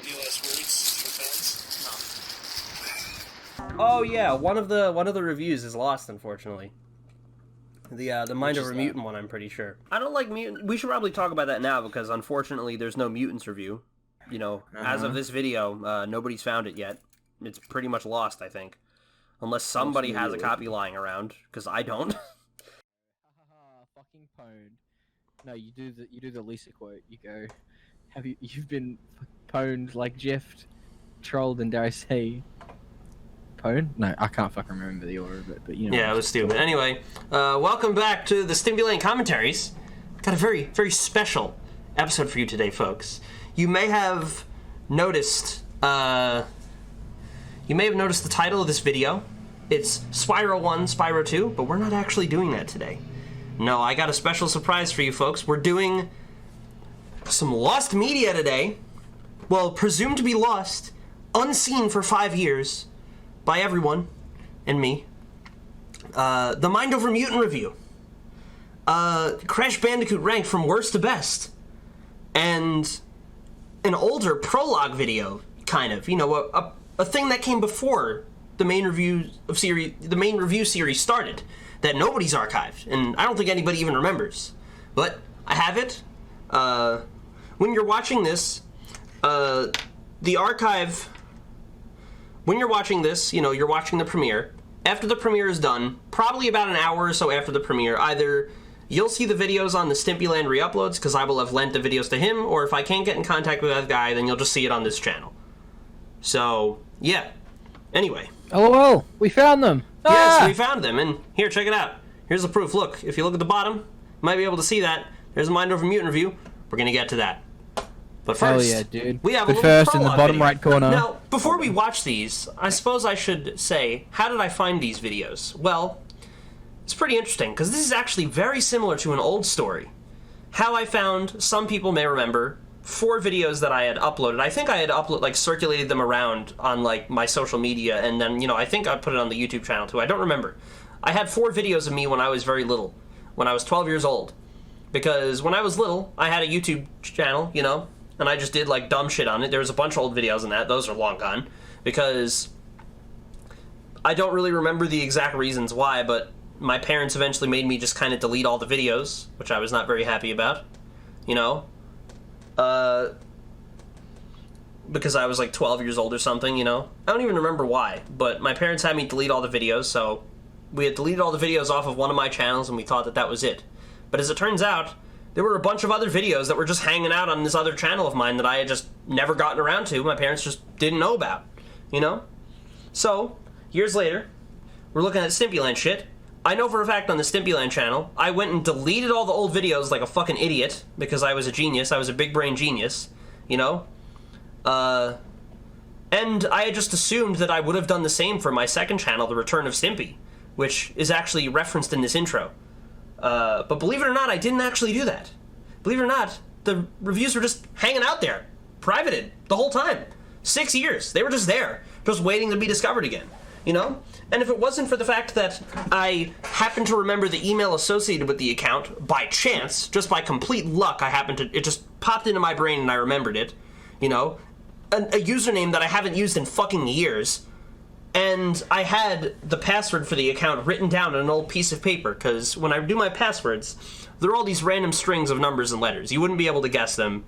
Any last words for fans? No. Oh yeah, one of the reviews is lost, unfortunately. The Mind Over Mutant one, I'm pretty sure. I don't like Mutant. We should probably talk about that now because unfortunately there's no Mutants review. You know, as of this video, nobody's found it yet. It's pretty much lost, I think, unless somebody has a copy lying around, because I don't. Fucking pwned. No, you do the Lisa quote. You go, you've been pwned like Jeff, trolled, and dare I say, pwned? No, I can't fucking remember the order of it, but you know. Yeah, it was stupid. Anyway, welcome back to the STIMPYLAND commentaries. Got a very, very special episode for you today, folks. You may have noticed, the title of this video. It's Spyro 1, Spyro 2, but we're not actually doing that today. No, I got a special surprise for you folks. We're doing some lost media today. Well, presumed to be lost, unseen for 5 years by everyone and me. The Mind Over Mutant review. Crash Bandicoot ranked from worst to best. And an older prologue video, kind of. You know, a thing that came before the main review series started, that nobody's archived, and I don't think anybody even remembers. But I have it. When you're watching this, the archive. When you're watching this, you know, you're watching the premiere. After the premiere is done, probably about an hour or so after the premiere, either you'll see the videos on the STIMPYLAND re-uploads, because I will have lent the videos to him, or if I can't get in contact with that guy, then you'll just see it on this channel. So, yeah. Anyway. LOL, we found them! Yes, we found them, and here, check it out. Here's the proof. Look, if you look at the bottom, you might be able to see that. There's a Mind Over Mutant review. We're gonna get to that. But first, yeah, dude. we have the a little first in the bottom video. right corner. Now, before we watch these, I suppose I should say, how did I find these videos? Well, it's pretty interesting, because this is actually very similar to an old story. How I found, some people may remember, 4 videos that I had uploaded. I think I had circulated them around on, like, my social media, and then, you know, I think I put it on the YouTube channel, too. I don't remember. I had 4 videos of me when I was very little, when I was 12 years old. Because when I was little, I had a YouTube channel, you know, and I just did, like, dumb shit on it. There was a bunch of old videos on that. Those are long gone. Because I don't really remember the exact reasons why, but my parents eventually made me just kind of delete all the videos, which I was not very happy about, you know? Because I was like 12 years old or something, you know? I don't even remember why, but my parents had me delete all the videos, so we had deleted all the videos off of one of my channels and we thought that that was it. But as it turns out, there were a bunch of other videos that were just hanging out on this other channel of mine that I had just never gotten around to. My parents just didn't know about, you know? So, years later, we're looking at STIMPYLAND shit. I know for a fact on the STIMPYLAND channel, I went and deleted all the old videos like a fucking idiot, because I was a genius. I was a big brain genius, you know? And I had just assumed that I would have done the same for my second channel, The Return of Stimpy, which is actually referenced in this intro. But believe it or not, I didn't actually do that. Believe it or not, the reviews were just hanging out there, privated, the whole time. 6 years. They were just there, just waiting to be discovered again, you know? And if it wasn't for the fact that I happened to remember the email associated with the account by chance, just by complete luck, it just popped into my brain and I remembered it, you know? A username that I haven't used in fucking years. And I had the password for the account written down on an old piece of paper, because when I do my passwords, there are all these random strings of numbers and letters. You wouldn't be able to guess them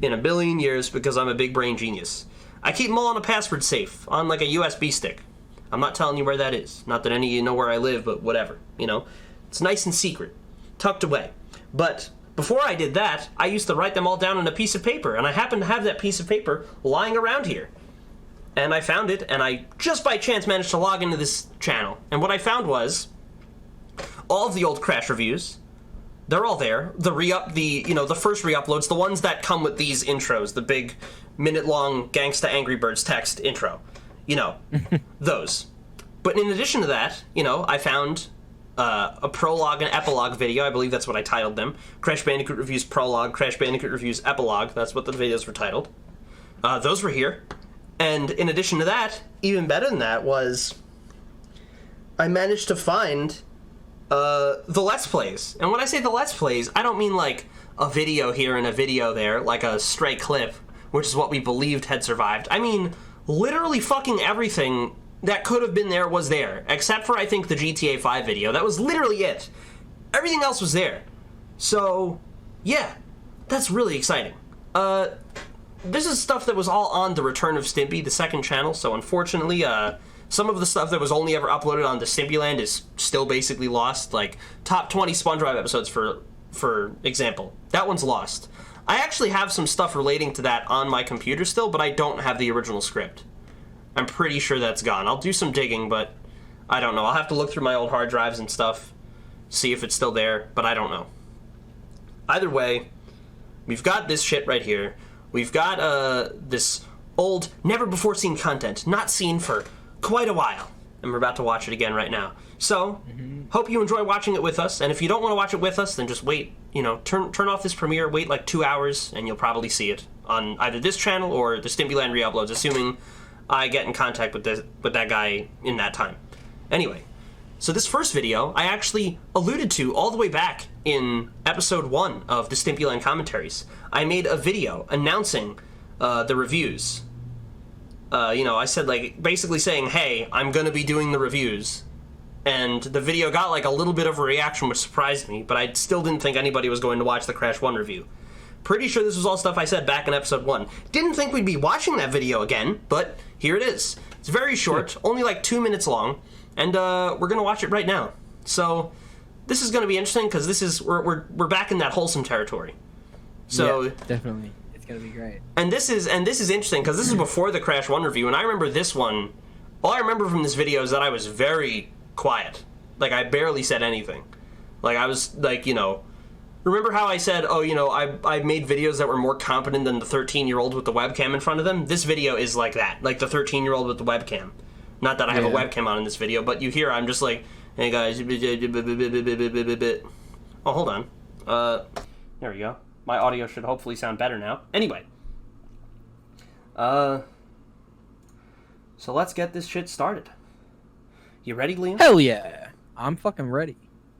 in a billion years because I'm a big brain genius. I keep them all on a password safe, on like a USB stick. I'm not telling you where that is. Not that any of you know where I live, but whatever, you know? It's nice and secret, tucked away. But before I did that, I used to write them all down on a piece of paper, and I happen to have that piece of paper lying around here. And I found it, and I just by chance managed to log into this channel. And what I found was all of the old Crash reviews. They're all there. The first re-uploads, the ones that come with these intros, the big minute-long Gangsta Angry Birds text intro. You know, those. But in addition to that, you know, I found a prologue and epilogue video. I believe that's what I titled them. Crash Bandicoot Reviews Prologue, Crash Bandicoot Reviews Epilogue. That's what the videos were titled. Those were here. And in addition to that, even better than that was I managed to find the Let's Plays. And when I say the Let's Plays, I don't mean like a video here and a video there, like a stray clip. which is what we believed had survived. I mean, literally fucking everything that could have been there was there, except for, I think, the GTA 5 video. That was literally it. Everything else was there. So, yeah, that's really exciting. This is stuff that was all on The Return of Stimpy, the second channel, so unfortunately, some of the stuff that was only ever uploaded on the STIMPYLAND is still basically lost, like top 20 SpongeBob episodes, for example. That one's lost. I actually have some stuff relating to that on my computer still, but I don't have the original script. I'm pretty sure that's gone. I'll do some digging, but I don't know. I'll have to look through my old hard drives and stuff, see if it's still there, but I don't know. Either way, we've got this shit right here. We've got this old, never-before-seen content, not seen for quite a while, and we're about to watch it again right now. So, hope you enjoy watching it with us, and if you don't want to watch it with us, then just wait, you know, turn off this premiere, wait like 2 hours, and you'll probably see it on either this channel or the STIMPYLAND re-uploads, assuming I get in contact with that guy in that time. Anyway, so this first video, I actually alluded to all the way back in episode 1 of the STIMPYLAND commentaries. I made a video announcing the reviews. You know, I said, like, basically saying, hey, I'm gonna be doing the reviews. And the video got, like, a little bit of a reaction, which surprised me, but I still didn't think anybody was going to watch the Crash 1 review. Pretty sure this was all stuff I said back in episode 1. Didn't think we'd be watching that video again, but here it is. It's very short, only like 2 minutes long, and we're gonna watch it right now. So this is gonna be interesting because this is we're back in that wholesome territory. So yeah, definitely, it's gonna be great. And this is interesting because this is before the Crash 1 review, and I remember this one. All I remember from this video is that I was very quiet. Like, I barely said anything. Like, I was like, you know. Remember how I said, oh, you know, I made videos that were more competent than the 13-year-old with the webcam in front of them? This video is like that, like the 13-year-old with the webcam. Not that I have a webcam on in this video, but you hear I'm just like, hey guys, oh, hold on. There we go. My audio should hopefully sound better now. Anyway. So let's get this shit started. You ready, Liam? Hell yeah! I'm fucking ready.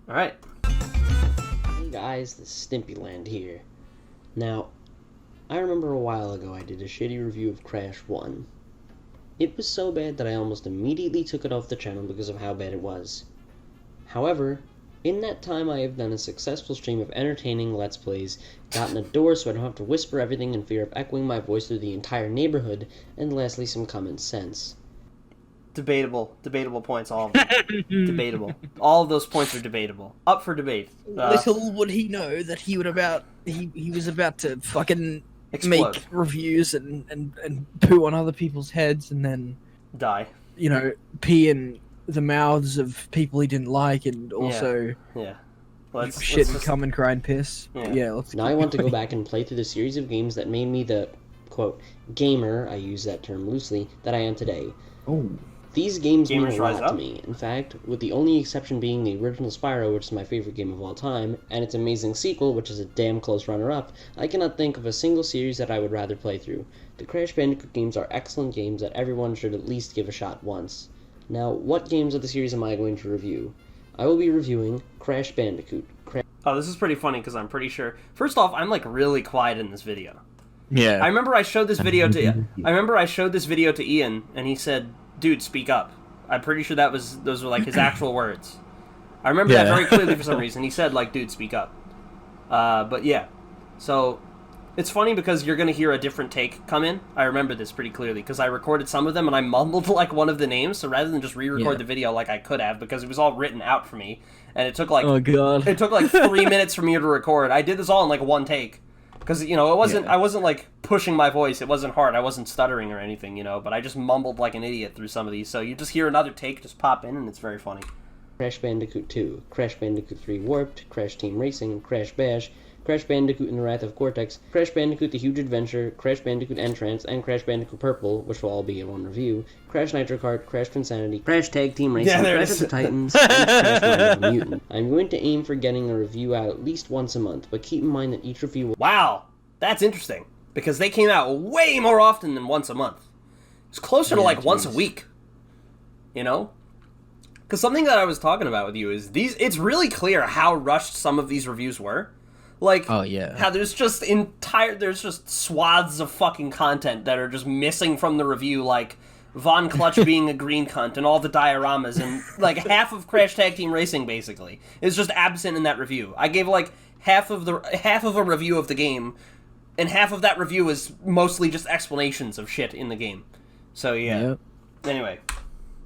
Alright. Hey guys, this is STIMPYLAND here. Now, I remember a while ago I did a shitty review of Crash 1. It was so bad that I almost immediately took it off the channel because of how bad it was. However, in that time I have done a successful stream of entertaining Let's Plays, gotten a door so I don't have to whisper everything in fear of echoing my voice through the entire neighborhood, and lastly some common sense. Debatable points, all of them. Debatable. All of those points are debatable. Up for debate. Little would he know that he was about to fucking Explode. make reviews and poo on other people's heads and then Die. You know, pee in the mouths of people he didn't like and also Yeah. shit and come and cry and piss. Yeah, let's Now I want to go back and play through the series of games that made me the, quote, gamer, I use that term loosely, that I am today. Oh. These games mean Gamers a rise lot up. to me. In fact, with the only exception being the original Spyro, which is my favorite game of all time, and its amazing sequel, which is a damn close runner-up, I cannot think of a single series that I would rather play through. The Crash Bandicoot games are excellent games that everyone should at least give a shot once. Now, what games of the series am I going to review? I will be reviewing Crash Bandicoot. Oh, this is pretty funny because I'm pretty sure. First off, I'm like really quiet in this video. Yeah. I remember I showed this video to Ian, and he said, "Dude, speak up." I'm pretty sure those were like his actual words. I remember that very clearly for some reason. He said, like, "Dude, speak up." But yeah, so it's funny because you're gonna hear a different take come in. I remember this pretty clearly because I recorded some of them and I mumbled like one of the names. So rather than just re-record the video like I could have, because it was all written out for me, and it took like 3 minutes for me to record. I did this all in like one take. Because, you know, I wasn't, like, pushing my voice. It wasn't hard. I wasn't stuttering or anything, you know, but I just mumbled like an idiot through some of these. So you just hear another take just pop in, and it's very funny. Crash Bandicoot 2, Crash Bandicoot 3 Warped, Crash Team Racing, Crash Bash, Crash Bandicoot and the Wrath of Cortex, Crash Bandicoot The Huge Adventure, Crash Bandicoot Entrance, and Crash Bandicoot Purple, which will all be in one review, Crash Nitro Kart, Crash Insanity, Crash Tag Team Racing, Crash of the Titans, and Crash Bandicoot Mutant. I'm going to aim for getting a review out at least once a month, but keep in mind that each review will... Wow, that's interesting, because they came out way more often than once a month. It's closer to like once a week, you know? Because something that I was talking about with you is it's really clear how rushed some of these reviews were. Like, Oh, yeah. how there's just swaths of fucking content that are just missing from the review, like Von Clutch being a green cunt and all the dioramas, and like half of Crash Tag Team Racing basically is just absent in that review. I gave like half of a review of the game, and half of that review is mostly just explanations of shit in the game. So yeah. Yep. Anyway,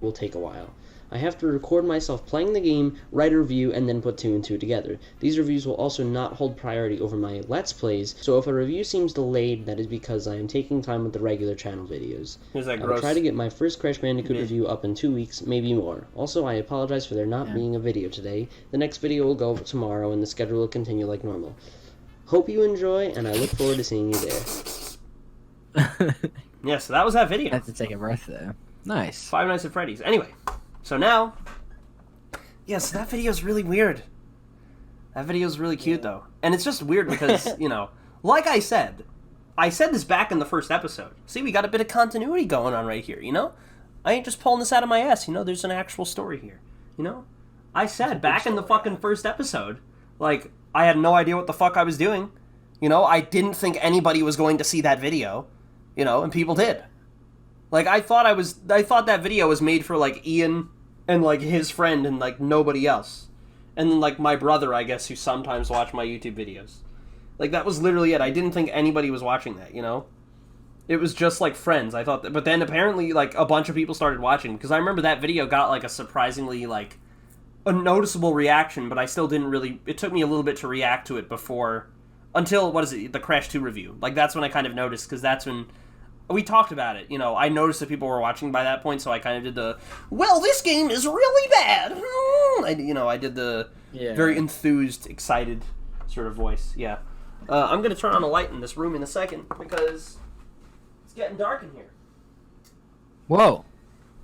will take a while. I have to record myself playing the game, write a review, and then put 2 and 2 together. These reviews will also not hold priority over my Let's Plays, so if a review seems delayed, that is because I am taking time with the regular channel videos. here's that I will gross. try to get my first Crash Bandicoot review up in 2 weeks, maybe more. Also, I apologize for there not being a video today. The next video will go tomorrow, and the schedule will continue like normal. Hope you enjoy, and I look forward to seeing you there. Yeah, so that was that video. I have to take a breath there. Nice. Five Nights at Freddy's. Anyway, so now, yeah, so that video's really weird. That video's really cute, though. And it's just weird because, you know, like I said this back in the first episode. See, we got a bit of continuity going on right here, you know? I ain't just pulling this out of my ass, you know? There's an actual story here, you know? I said back in the fucking first episode, like, I had no idea what the fuck I was doing. You know, I didn't think anybody was going to see that video, you know, and people did. Like, I thought that video was made for, like, Ian and, like, his friend and, like, nobody else. And then, like, my brother, I guess, who sometimes watch my YouTube videos. Like, that was literally it. I didn't think anybody was watching that, you know? It was just, like, friends. I thought that, but then apparently, like, a bunch of people started watching. Because I remember that video got, like, a surprisingly, like, a noticeable reaction, but I still didn't really... It took me a little bit to react to it before... Until, the Crash 2 review. Like, that's when I kind of noticed, because that's when... We talked about it, you know, I noticed that people were watching by that point, so I kind of did the, well, this game is really bad! I did the very enthused, excited sort of voice, yeah. I'm gonna turn on a light in this room in a second, because it's getting dark in here. Whoa.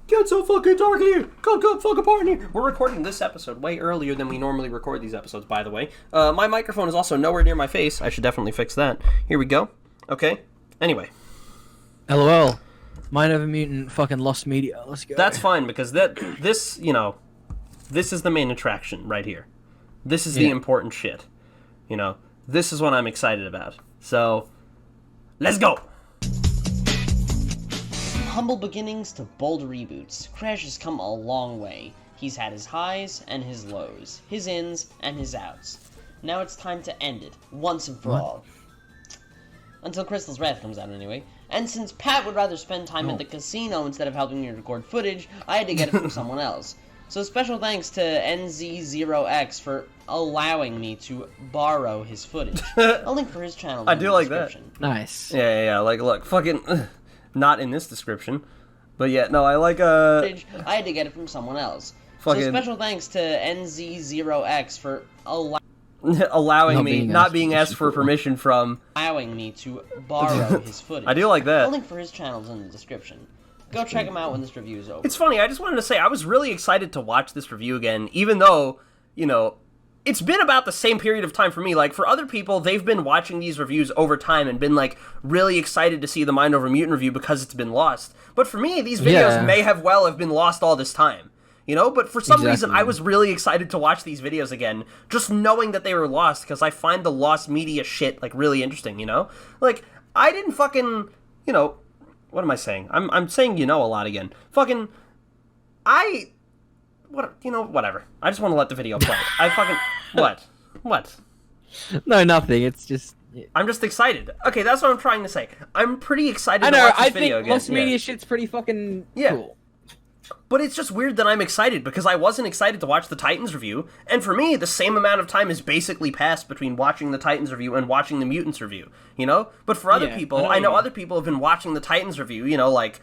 Get so fucking dark in here! Come fuck apart in here! We're recording this episode way earlier than we normally record these episodes, by the way. My microphone is also nowhere near my face. I should definitely fix that. Here we go. Okay. Anyway. LOL. Mind over Mutant fucking lost media. Let's go. That's fine, because this is the main attraction right here. This is the important shit. You know, this is what I'm excited about. So, let's go! From humble beginnings to bold reboots, Crash has come a long way. He's had his highs and his lows, his ins and his outs. Now it's time to end it, once and for all. Until Crystal's Wrath comes out, anyway. And since Pat would rather spend time at the casino instead of helping me record footage, I had to get it from someone else. So special thanks to NZ0X for allowing me to borrow his footage. A link for his channel I in do the like description. Nice. Yeah, like, look, fucking, not in this description, but yeah, no, I like, Footage, I had to get it from someone else. Fucking... So special thanks to NZ0X for allowing me, not being asked for permission from... allowing me to borrow his footage. I do like that. A link for his channel is in the description. Go check him out when this review is over. It's funny, I just wanted to say, I was really excited to watch this review again, even though, you know, it's been about the same period of time for me. Like, for other people, they've been watching these reviews over time and been, like, really excited to see the Mind Over Mutant review because it's been lost. But for me, these videos may have been lost all this time. You know, but for some reason, I was really excited to watch these videos again, just knowing that they were lost, because I find the lost media shit, like, really interesting, you know? Like, I didn't fucking, you know, what am I saying? I'm saying you know a lot again. Fucking, whatever. I just want to let the video play. What? No, nothing. It's just... I'm just excited. Okay, that's what I'm trying to say. I'm pretty excited to watch this video again. I think lost media shit's pretty fucking cool. But it's just weird that I'm excited, because I wasn't excited to watch the Titans review, and for me, the same amount of time is basically passed between watching the Titans review and watching the Mutants review, you know? But for other people, I know other people have been watching the Titans review, you know, like,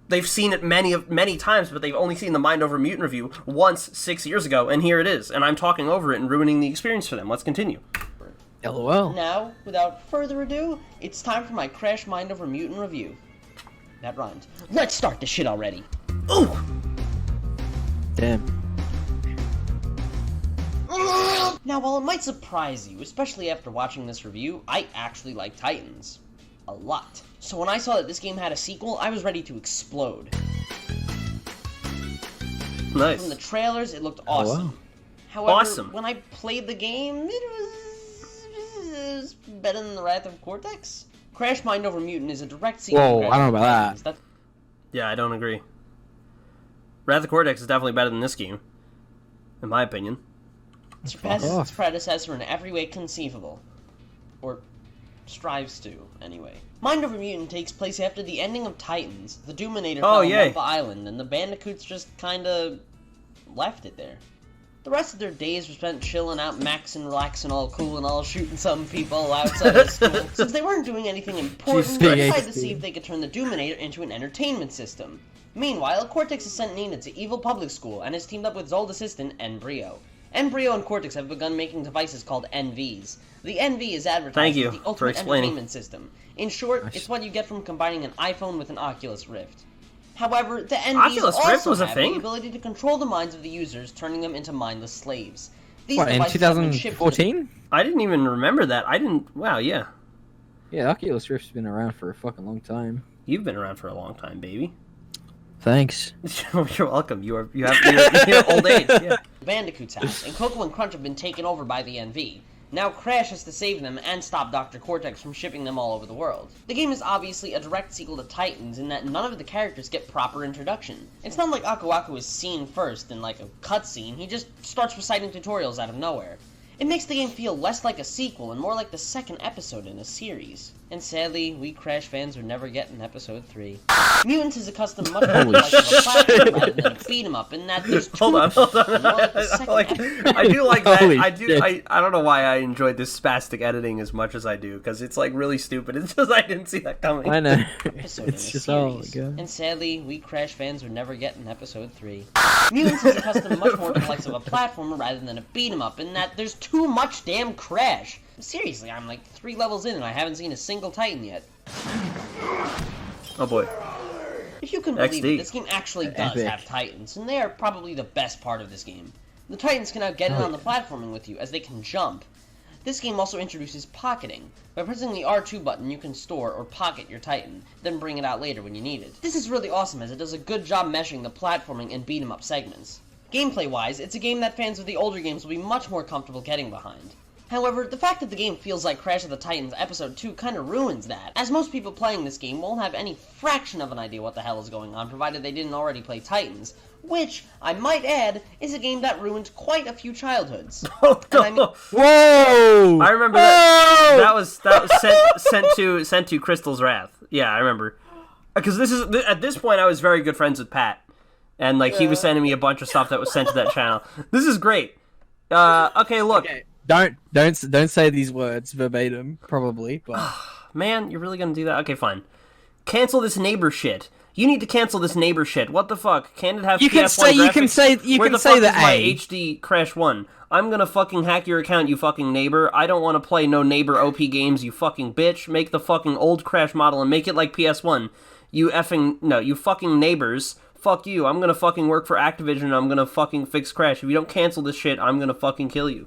they've seen it many times, but they've only seen the Mind Over Mutant review once 6 years ago, and here it is, and I'm talking over it and ruining the experience for them. Let's continue. LOL. Now, without further ado, it's time for my Crash Mind Over Mutant review. That rhymed. Let's start the shit already. Ooh! Damn. Now, while it might surprise you, especially after watching this review, I actually like Titans. A lot. So when I saw that this game had a sequel, I was ready to explode. Nice. From the trailers, it looked awesome. Oh, wow. However, Awesome. when I played the game, it is better than the Wrath of Cortex? Crash Mind Over Mutant is a direct sequel Whoa, to Crash I don't know about Titans. that. Yeah, I don't agree. Wrath of Cortex is definitely better than this game, in my opinion. It surpasses its predecessor in every way conceivable. Or strives to, anyway. Mind Over Mutant takes place after the ending of Titans. The Doominator fell on Alpha Island, and the Bandicoots just kinda left it there. The rest of their days were spent chilling out, maxing, relaxing, all cool and all, shooting some people outside of school. Since they weren't doing anything important, they decided to see if they could turn the Doominator into an entertainment system. Meanwhile, Cortex has sent Nina to Evil Public School and has teamed up with Zol's assistant, Embryo. Embryo and Cortex have begun making devices called NVs. The NV is advertised as the ultimate entertainment system. In short, it's what you get from combining an iPhone with an Oculus Rift. However, the NVs also have the ability to control the minds of the users, turning them into mindless slaves. These what, in 2014? I didn't even remember that. I didn't... Wow, yeah. Yeah, Oculus Rift's been around for a fucking long time. You've been around for a long time, baby. Thanks. You're welcome. You have old age. Yeah. Bandicoot's house, and Coco and Crunch have been taken over by the NV. Now Crash has to save them and stop Dr. Cortex from shipping them all over the world. The game is obviously a direct sequel to Titans in that none of the characters get proper introduction. It's not like Aku Aku is seen first in like a cutscene, he just starts reciting tutorials out of nowhere. It makes the game feel less like a sequel and more like the second episode in a series. And sadly, we Crash fans would never get an episode 3. Mutant is a custom much more like a platform rather than a beat 'em up in that there's two Hold on. I do like that. I don't know why I enjoyed this spastic editing as much as I do, because it's like really stupid. It's just I didn't see that coming. I know. It's just and sadly, we Crash fans would never get an episode 3. Mutant is a custom much more complex of a platformer rather than a beat 'em up in that there's too much damn Crash. Seriously, I'm like 3 levels in and I haven't seen a single Titan yet. Oh boy. If you can believe it, this game actually does have Titans, and they are probably the best part of this game. The Titans can now get in on the platforming with you, as they can jump. This game also introduces pocketing. By pressing the R2 button, you can store or pocket your Titan, then bring it out later when you need it. This is really awesome, as it does a good job meshing the platforming and beat-em-up segments. Gameplay-wise, it's a game that fans of the older games will be much more comfortable getting behind. However, the fact that the game feels like Crash of the Titans Episode 2 kinda ruins that, as most people playing this game won't have any fraction of an idea what the hell is going on, provided they didn't already play Titans, which, I might add, is a game that ruined quite a few childhoods. Whoa! I remember that. That was sent to Crystal's Wrath. Yeah, I remember. Because at this point I was very good friends with Pat, and like he was sending me a bunch of stuff that was sent to that channel. This is great. Okay, look. Okay. Don't say these words verbatim, probably, but... Man, you're really gonna do that? Okay, fine. Cancel this neighbor shit. You need to cancel this neighbor shit. What the fuck? Can it have PS1 graphics? You can say the my HD Crash 1? I'm gonna fucking hack your account, you fucking neighbor. I don't want to play no neighbor OP games, you fucking bitch. Make the fucking old Crash model and make it like PS1. You fucking neighbors. Fuck you. I'm gonna fucking work for Activision and I'm gonna fucking fix Crash. If you don't cancel this shit, I'm gonna fucking kill you.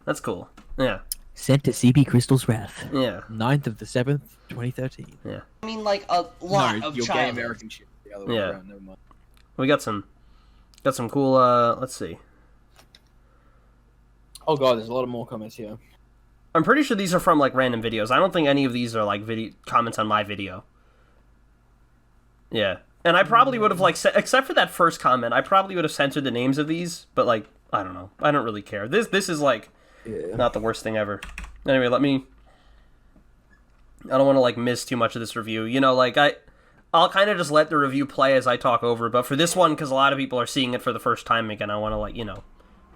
That's cool. Yeah. Sent to CB Crystal's Wrath. Yeah. 9th of the 7th, 2013. Yeah. I mean, like, a lot of childhood. American shit the other way around, never mind. We got some cool, let's see. Oh god, there's a lot of more comments here. I'm pretty sure these are from, like, random videos. I don't think any of these are, like, comments on my video. Yeah. And I probably would have, like, except for that first comment, I probably would have censored the names of these, but, like, I don't know. I don't really care. This is, like, not the worst thing ever. Anyway, I don't want to, like, miss too much of this review. You know, like, I'll kind of just let the review play as I talk over, but for this one, because a lot of people are seeing it for the first time again, I want to, like, you know,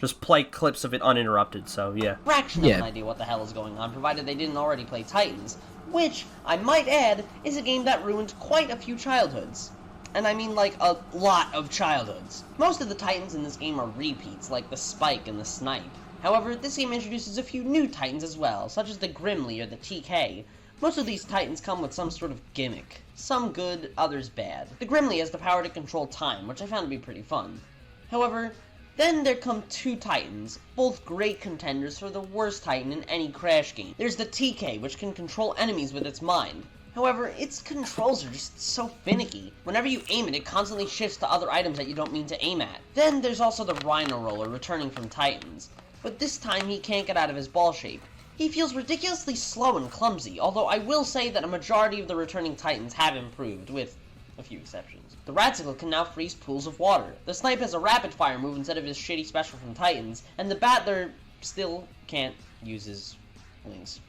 just play clips of it uninterrupted, so, yeah. Fraction of an idea what the hell is going on, provided they didn't already play Titans, which, I might add, is a game that ruined quite a few childhoods. And I mean, like, a lot of childhoods. Most of the Titans in this game are repeats, like the Spike and the Snipe. However, this game introduces a few new Titans as well, such as the Grimly or the TK. Most of these Titans come with some sort of gimmick. Some good, others bad. The Grimly has the power to control time, which I found to be pretty fun. However, then there come 2 Titans, both great contenders for the worst Titan in any Crash game. There's the TK, which can control enemies with its mind. However, its controls are just so finicky. Whenever you aim it constantly shifts to other items that you don't mean to aim at. Then there's also the Rhino Roller returning from Titans. But this time he can't get out of his ball shape. He feels ridiculously slow and clumsy, although I will say that a majority of the returning Titans have improved, with a few exceptions. The Raticle can now freeze pools of water. The Snipe has a rapid-fire move instead of his shitty special from Titans, and the Battler still can't use his wings.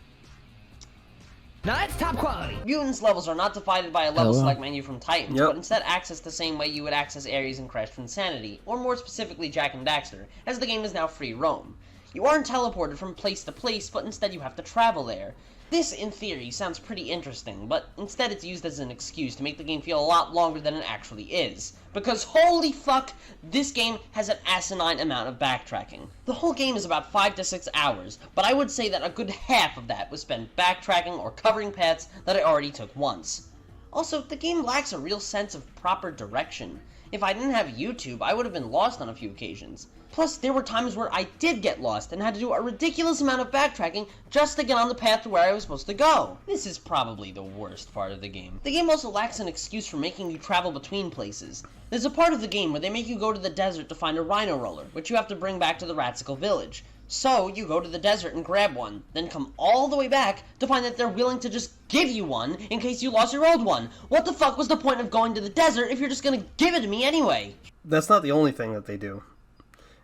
Now that's top quality! Mutants levels are not divided by a level select menu from Titans, Yep. but instead accessed the same way you would access Ares and Crash from Insanity, or more specifically Jak and Daxter, as the game is now free roam. You aren't teleported from place to place, but instead you have to travel there. This, in theory, sounds pretty interesting, but instead it's used as an excuse to make the game feel a lot longer than it actually is. Because holy fuck, this game has an asinine amount of backtracking. The whole game is about 5 to 6 hours, but I would say that a good half of that was spent backtracking or covering paths that I already took once. Also, the game lacks a real sense of proper direction. If I didn't have YouTube, I would have been lost on a few occasions. Plus, there were times where I did get lost and had to do a ridiculous amount of backtracking just to get on the path to where I was supposed to go. This is probably the worst part of the game. The game also lacks an excuse for making you travel between places. There's a part of the game where they make you go to the desert to find a rhino roller, which you have to bring back to the Raticle village. So, you go to the desert and grab one, then come all the way back to find that they're willing to just give you one in case you lost your old one. What the fuck was the point of going to the desert if you're just gonna give it to me anyway? That's not the only thing that they do.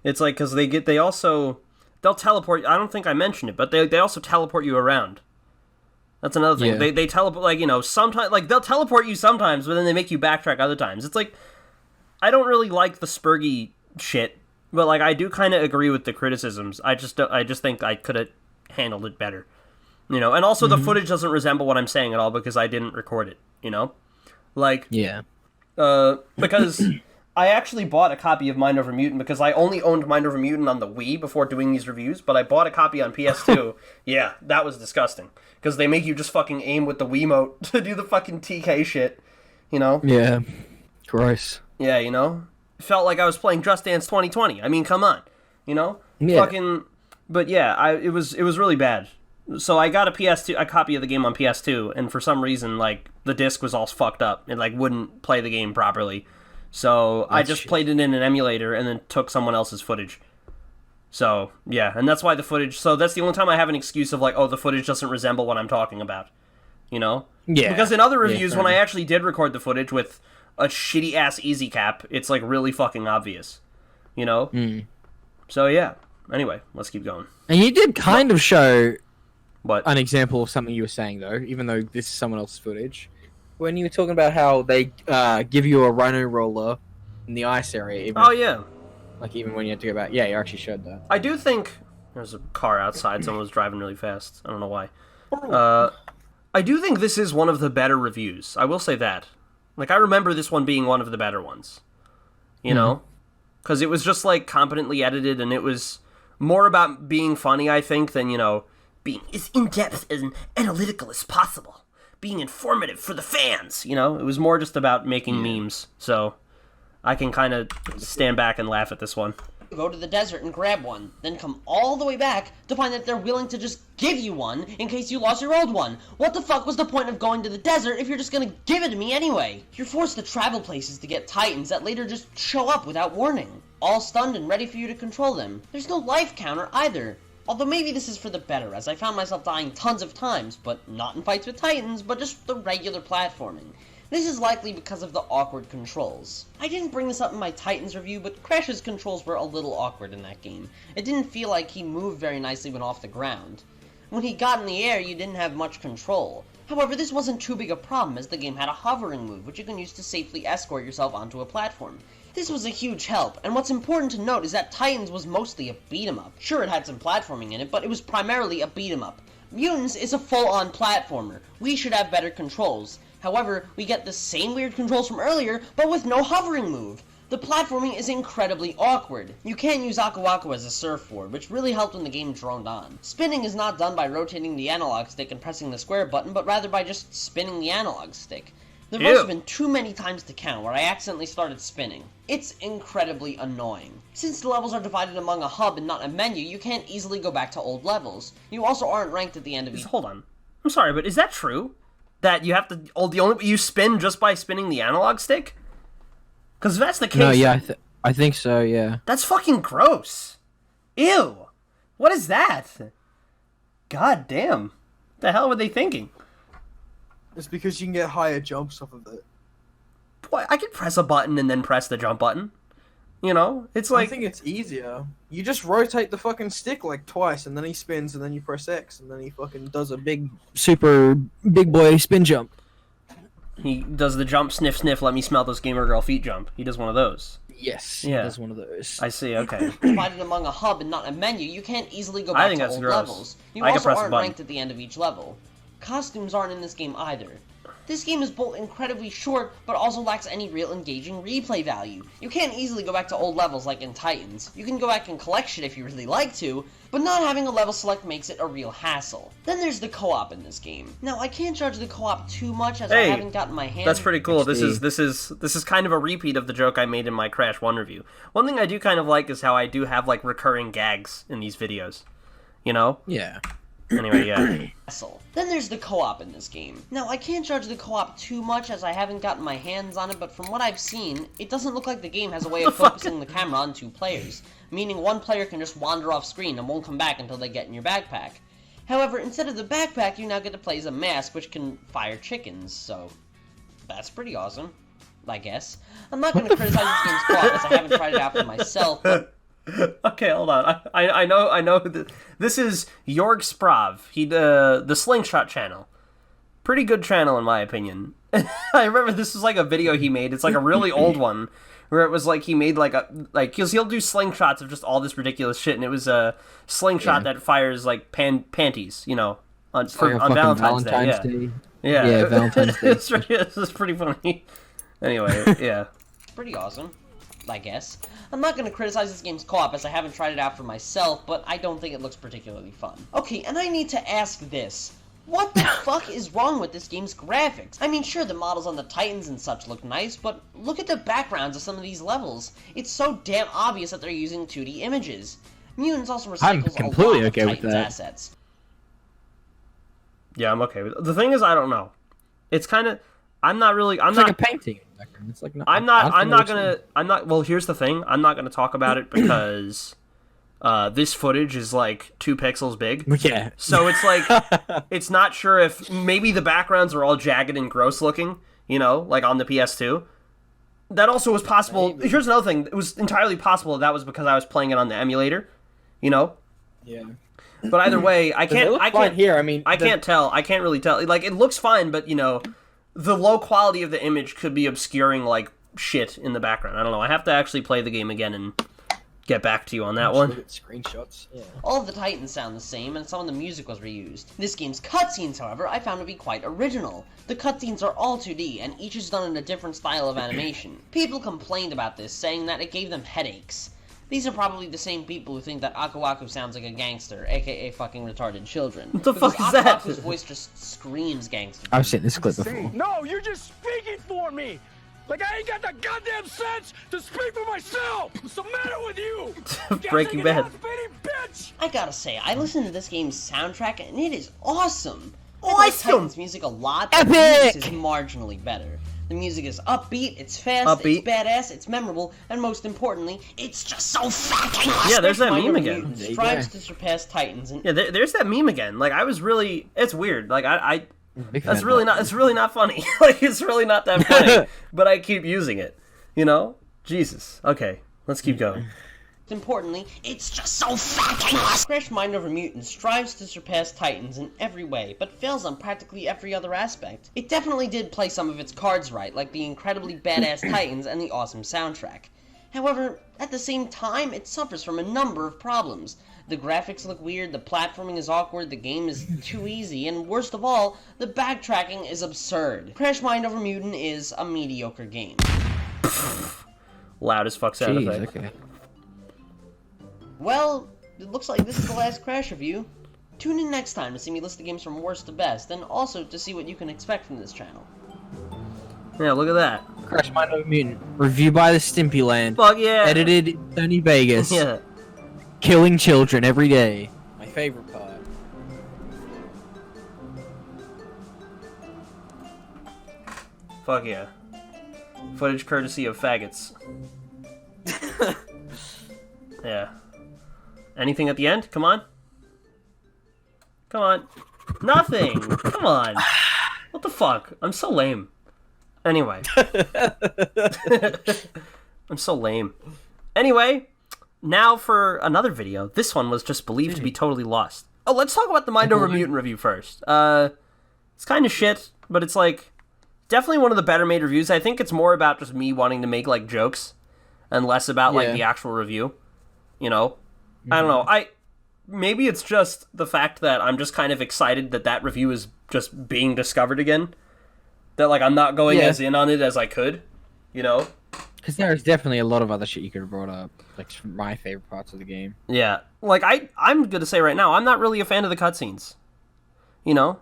It's like, because they'll teleport, I don't think I mentioned it, but they also teleport you around. That's another thing. Yeah. They teleport, like, sometimes, like, they'll teleport you sometimes, but then they make you backtrack other times. It's like, I don't really like the Spurgy shit, but, like, I do kind of agree with the criticisms. I just think I could have handled it better. And also the footage doesn't resemble what I'm saying at all because I didn't record it, Like, Yeah. because I actually bought a copy of Mind Over Mutant because I only owned Mind Over Mutant on the Wii before doing these reviews, but I bought a copy on PS2. Yeah, that was disgusting. Because they make you just fucking aim with the Wiimote to do the fucking TK shit, Yeah. Gross. Yeah, Felt like I was playing Just Dance 2020. I mean, come on, Yeah. Fucking, but yeah, it was really bad. So I got a copy of the game on PS2, and for some reason, like, the disc was all fucked up and, like, wouldn't play the game properly. So I just played it in an emulator and then took someone else's footage. So, yeah, and that's why the footage... So that's the only time I have an excuse of, like, oh, the footage doesn't resemble what I'm talking about. Yeah. Because in other reviews, when I actually did record the footage with a shitty-ass easy cap, it's, like, really fucking obvious. So, yeah. Anyway, let's keep going. And you did kind of show What? an example of something you were saying, though, even though this is someone else's footage. When you were talking about how they give you a rhino roller in the ice area. Even even when you had to go back. Yeah, you actually showed that. I do think... There's a car outside. Someone was driving really fast. I don't know why. I do think this is one of the better reviews. I will say that. Like, I remember this one being one of the better ones. Because it was just, like, competently edited, and it was more about being funny, I think, than, being as in-depth and analytical as possible. Being informative for the fans, It was more just about making memes, so I can kind of stand back and laugh at this one. You go to the desert and grab one, then come all the way back to find that they're willing to just give you one in case you lost your old one. What the fuck was the point of going to the desert if you're just gonna give it to me anyway? You're forced to travel places to get Titans that later just show up without warning, all stunned and ready for you to control them. There's no life counter either. Although maybe this is for the better, as I found myself dying tons of times, but not in fights with Titans, but just the regular platforming. This is likely because of the awkward controls. I didn't bring this up in my Titans review, but Crash's controls were a little awkward in that game. It didn't feel like he moved very nicely when off the ground. When he got in the air, you didn't have much control. However, this wasn't too big a problem, as the game had a hovering move, which you can use to safely escort yourself onto a platform. This was a huge help, and what's important to note is that Titans was mostly a beat-em-up. Sure, it had some platforming in it, but it was primarily a beat-em-up. Mutants is a full-on platformer. We should have better controls. However, we get the same weird controls from earlier, but with no hovering move. The platforming is incredibly awkward. You can't use Aku Aku as a surfboard, which really helped when the game droned on. Spinning is not done by rotating the analog stick and pressing the square button, but rather by just spinning the analog stick. There must have been too many times to count where I accidentally started spinning. It's incredibly annoying. Since the levels are divided among a hub and not a menu, you can't easily go back to old levels. You also aren't ranked at the end of each... Hold on. I'm sorry, but is that true? That you have to... you spin just by spinning the analog stick? Because if that's the case... No, yeah, I think so, yeah. That's fucking gross. Ew. What is that? God damn. The hell were they thinking? It's because you can get higher jumps off of it. Boy, I could press a button and then press the jump button. You know? It's like... I think it's easier. You just rotate the fucking stick like twice, and then he spins, and then you press X, and then he fucking does a big, super big boy spin jump. He does the jump, sniff, sniff, let me smell those gamer girl feet jump. He does one of those. Yes, Yeah. he does one of those. I see, okay. Divided among a hub and not a menu, you can't easily go I back think to that's old gross. levels. You I can also press a aren't button. ranked at the end of each level. Costumes aren't in this game either. This game is both incredibly short, but also lacks any real engaging replay value. You can't easily go back to old levels like in Titans. You can go back and collect shit if you really like to, but not having a level select makes it a real hassle. Then there's the co-op in this game. Now, I can't judge the co-op too much as I Hey, haven't gotten my hands... That's pretty cool. This is kind of a repeat of the joke I made in my Crash 1 review. One thing I do kind of like is how I do have, like, recurring gags in these videos. You know? Yeah. Anyway, yeah. Then there's the co-op in this game. Now, I can't judge the co-op too much as I haven't gotten my hands on it, but from what I've seen, it doesn't look like the game has a way of focusing the camera on two players, meaning one player can just wander off screen and won't come back until they get in your backpack. However, instead of the backpack, you now get to play as a mask, which can fire chickens, so that's pretty awesome, I guess. I'm not going to criticize this game's co-op as I haven't tried it out for myself, but Okay, hold on. I know this is Jorg Sprav. He the Slingshot channel. Pretty good channel in my opinion. I remember this was like a video he made. It's like a really old one where it was like he made cuz he'll do slingshots of just all this ridiculous shit, and it was a slingshot that fires like panties, you know, on Valentine's Day. Yeah, Valentine's Day. This is pretty funny. Anyway, yeah. pretty awesome, I guess. I'm not going to criticize this game's co-op as I haven't tried it out for myself, but I don't think it looks particularly fun. Okay, and I need to ask this. What the fuck is wrong with this game's graphics? I mean, sure, the models on the Titans and such look nice, but look at the backgrounds of some of these levels. It's so damn obvious that they're using 2D images. Mutants also recycles completely a lot okay of with Titans that. assets. Yeah, I'm okay with it. The thing is, I don't know. It's kind of... I'm not... like a painting. It's like Well, here's the thing. I'm not gonna talk about it because this footage is like 2 pixels big. Yeah. So it's like it's not sure if maybe the backgrounds are all jagged and gross looking. You know, like on the PS2. That also was possible. Maybe. Here's another thing. It was entirely possible that was because I was playing it on the emulator. You know. Yeah. But either way, I can't. I can't here. I mean, I can't tell. I can't really tell. Like, it looks fine, but, you know, the low quality of the image could be obscuring, like, shit in the background. I don't know. I have to actually play the game again and get back to you on that one. Look at screenshots. Yeah. All of the Titans sound the same, and some of the music was reused. This game's cutscenes, however, I found to be quite original. The cutscenes are all 2D, and each is done in a different style of animation. People complained about this, saying that it gave them headaches. These are probably the same people who think that Aku Aku sounds like a gangster, aka fucking retarded children. What the fuck is that? Aku Aku's voice just screams gangster. I've seen this clip before. No, you're just speaking for me! Like I ain't got the goddamn sense to speak for myself! What's the matter with you? Breaking Bad. Bitch! I gotta say, I listened to this game's soundtrack, and it is awesome! I like Titan's music a lot, but the music is marginally better. The music is upbeat, it's fast, it's badass, it's memorable, and most importantly, it's just so fucking awesome! Yeah, there's that meme Minor again. Mutant strives to surpass Titans, and Yeah, there's that meme again. Like, I was really... It's weird. Like, That's really not... It's really not funny. Like, it's really not that funny. But I keep using it. You know? Jesus. Okay, let's keep going. importantly, it's just so fucking awesome! Crash Mind Over Mutant strives to surpass Titans in every way, but fails on practically every other aspect. It definitely did play some of its cards right, like the incredibly badass Titans and the awesome soundtrack. However, at the same time, it suffers from a number of problems. The graphics look weird, the platforming is awkward, the game is too easy, and worst of all, the backtracking is absurd. Crash Mind Over Mutant is a mediocre game. Loud as fuck sound Jeez, effect. okay. Well, it looks like this is the last Crash review. Tune in next time to see me list the games from worst to best, and also to see what you can expect from this channel. Yeah, look at that. Crash Mind Over Mutant. Review by the STIMPYLAND. Fuck yeah. Edited in Sony Vegas. Yeah. Killing children every day. My favorite part. Fuck yeah. Footage courtesy of faggots. Yeah. Anything at the end? Come on. Come on. Nothing. Come on. What the fuck? I'm so lame. Anyway. I'm so lame. Anyway, now for another video. This one was just believed to be totally lost. Oh, let's talk about the Mind Over Mutant review first. It's kind of shit, but it's like definitely one of the better made reviews. I think it's more about just me wanting to make like jokes and less about like the actual review. You know? I don't know. Maybe it's just the fact that I'm just kind of excited that that review is just being discovered again. That, like, I'm not going as in on it as I could, you know? Because there's definitely a lot of other shit you could have brought up, like my favorite parts of the game. Yeah. Like, I'm going to say right now, I'm not really a fan of the cutscenes. You know?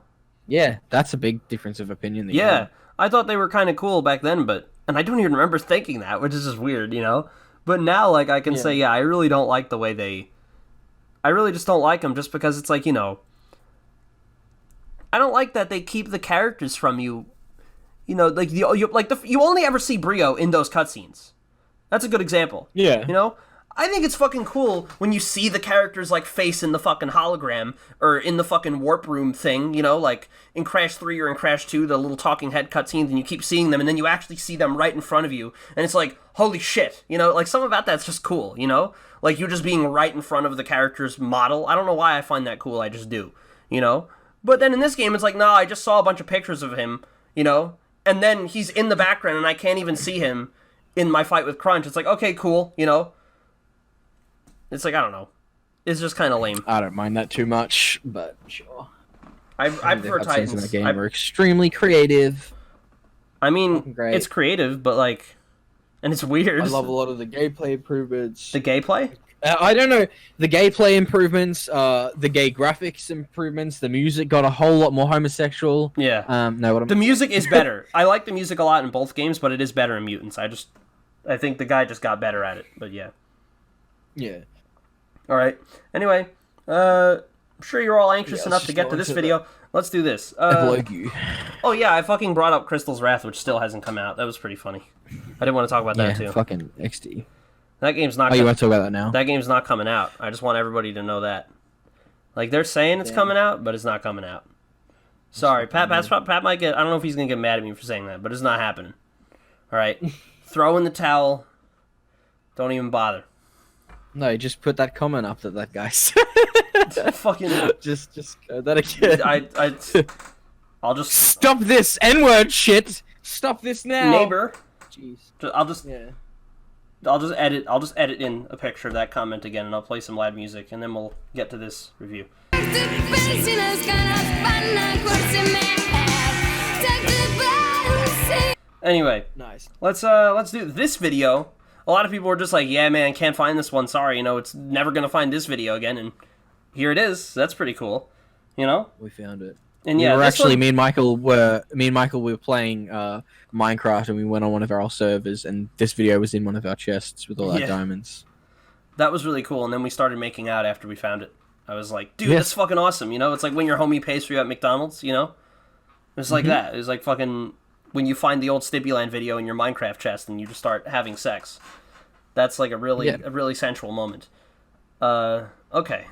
Yeah, that's a big difference of opinion. Yeah. I thought they were kind of cool back then, and I don't even remember thinking that, which is just weird, you know? But now, like, I can say, I really don't like the way I really just don't like them just because it's like, you know, I don't like that they keep the characters from you. You know, like you only ever see Brio in those cutscenes. That's a good example. Yeah. You know, I think it's fucking cool when you see the characters like face in the fucking hologram or in the fucking warp room thing. You know, like in Crash 3 or in Crash 2, the little talking head cutscenes, and you keep seeing them, and then you actually see them right in front of you, and it's like, holy shit. You know, like something about that's just cool. You know, like you just being right in front of the character's model. I don't know why I find that cool. I just do. You know, but then in this game, it's like, nah, I just saw a bunch of pictures of him. You know. And then he's in the background, and I can't even see him in my fight with Crunch. It's like, okay, cool, you know? It's like, I don't know. It's just kind of lame. I don't mind that too much, but sure. I prefer Titans. In the game are extremely creative. I mean, it's creative, but, like... And it's weird. I love a lot of the gameplay improvements. The gameplay? I don't know. The gameplay improvements, the gay graphics improvements, the music got a whole lot more homosexual. Yeah. No, the music is better. I like the music a lot in both games, but it is better in Mutants. I think the guy just got better at it, but yeah. Yeah. Alright. Anyway, I'm sure you're all anxious enough to get to this video. Let's do this. Oh yeah, I fucking brought up Crystal's Wrath, which still hasn't come out. That was pretty funny. I didn't want to talk about that too. Fucking XD. That game's not. You want to talk about that now? That game's not coming out. I just want everybody to know that. Like they're saying it's coming out, but it's not coming out. Sorry, Pat might get. I don't know if he's gonna get mad at me for saying that, but it's not happening. All right, throw in the towel. Don't even bother. No, just put that comment up that guy said. Fucking. Just go that again. I'll just stop this N-word shit. Stop this now, neighbor. Jeez. I'll just edit in a picture of that comment again, and I'll play some loud music, and then we'll get to this review. Anyway, nice. Let's do this video. A lot of people were just like, "Yeah, man, can't find this one. Sorry, you know, it's never gonna find this video again." And here it is. That's pretty cool. You know, we found it. And yeah, me and Michael were playing Minecraft, and we went on one of our servers, and this video was in one of our chests with all our diamonds. That was really cool, and then we started making out after we found it. I was like, dude, that's fucking awesome, you know? It's like when your homie pays for you at McDonald's, you know? It's like that. It's like fucking when you find the old STIMPYLAND video in your Minecraft chest and you just start having sex. That's like a really sensual moment. Okay.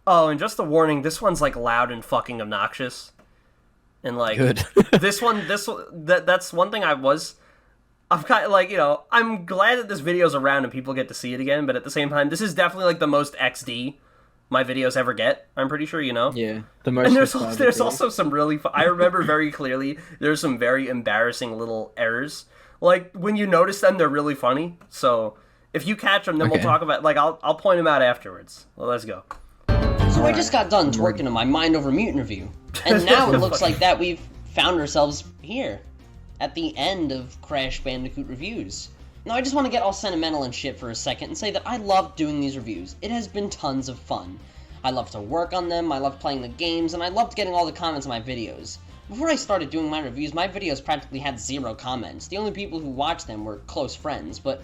Oh, and just a warning, this one's like loud and fucking obnoxious. And like that's one thing I'm kind of like, you know, I'm glad that this video's around and people get to see it again, but at the same time, this is definitely like the most XD my videos ever get. I'm pretty sure, you know. Yeah, the most. And there's also some really I remember very clearly there's some very embarrassing little errors. Like when you notice them, they're really funny. So if you catch them, then we'll talk about I'll point them out afterwards. Well, let's go. So I just got done twerking on my Mind Over Mutant review, and now it looks like that we've found ourselves here, at the end of Crash Bandicoot reviews. Now I just want to get all sentimental and shit for a second and say that I love doing these reviews. It has been tons of fun. I love to work on them, I loved playing the games, and I loved getting all the comments on my videos. Before I started doing my reviews, my videos practically had 0 comments. The only people who watched them were close friends, but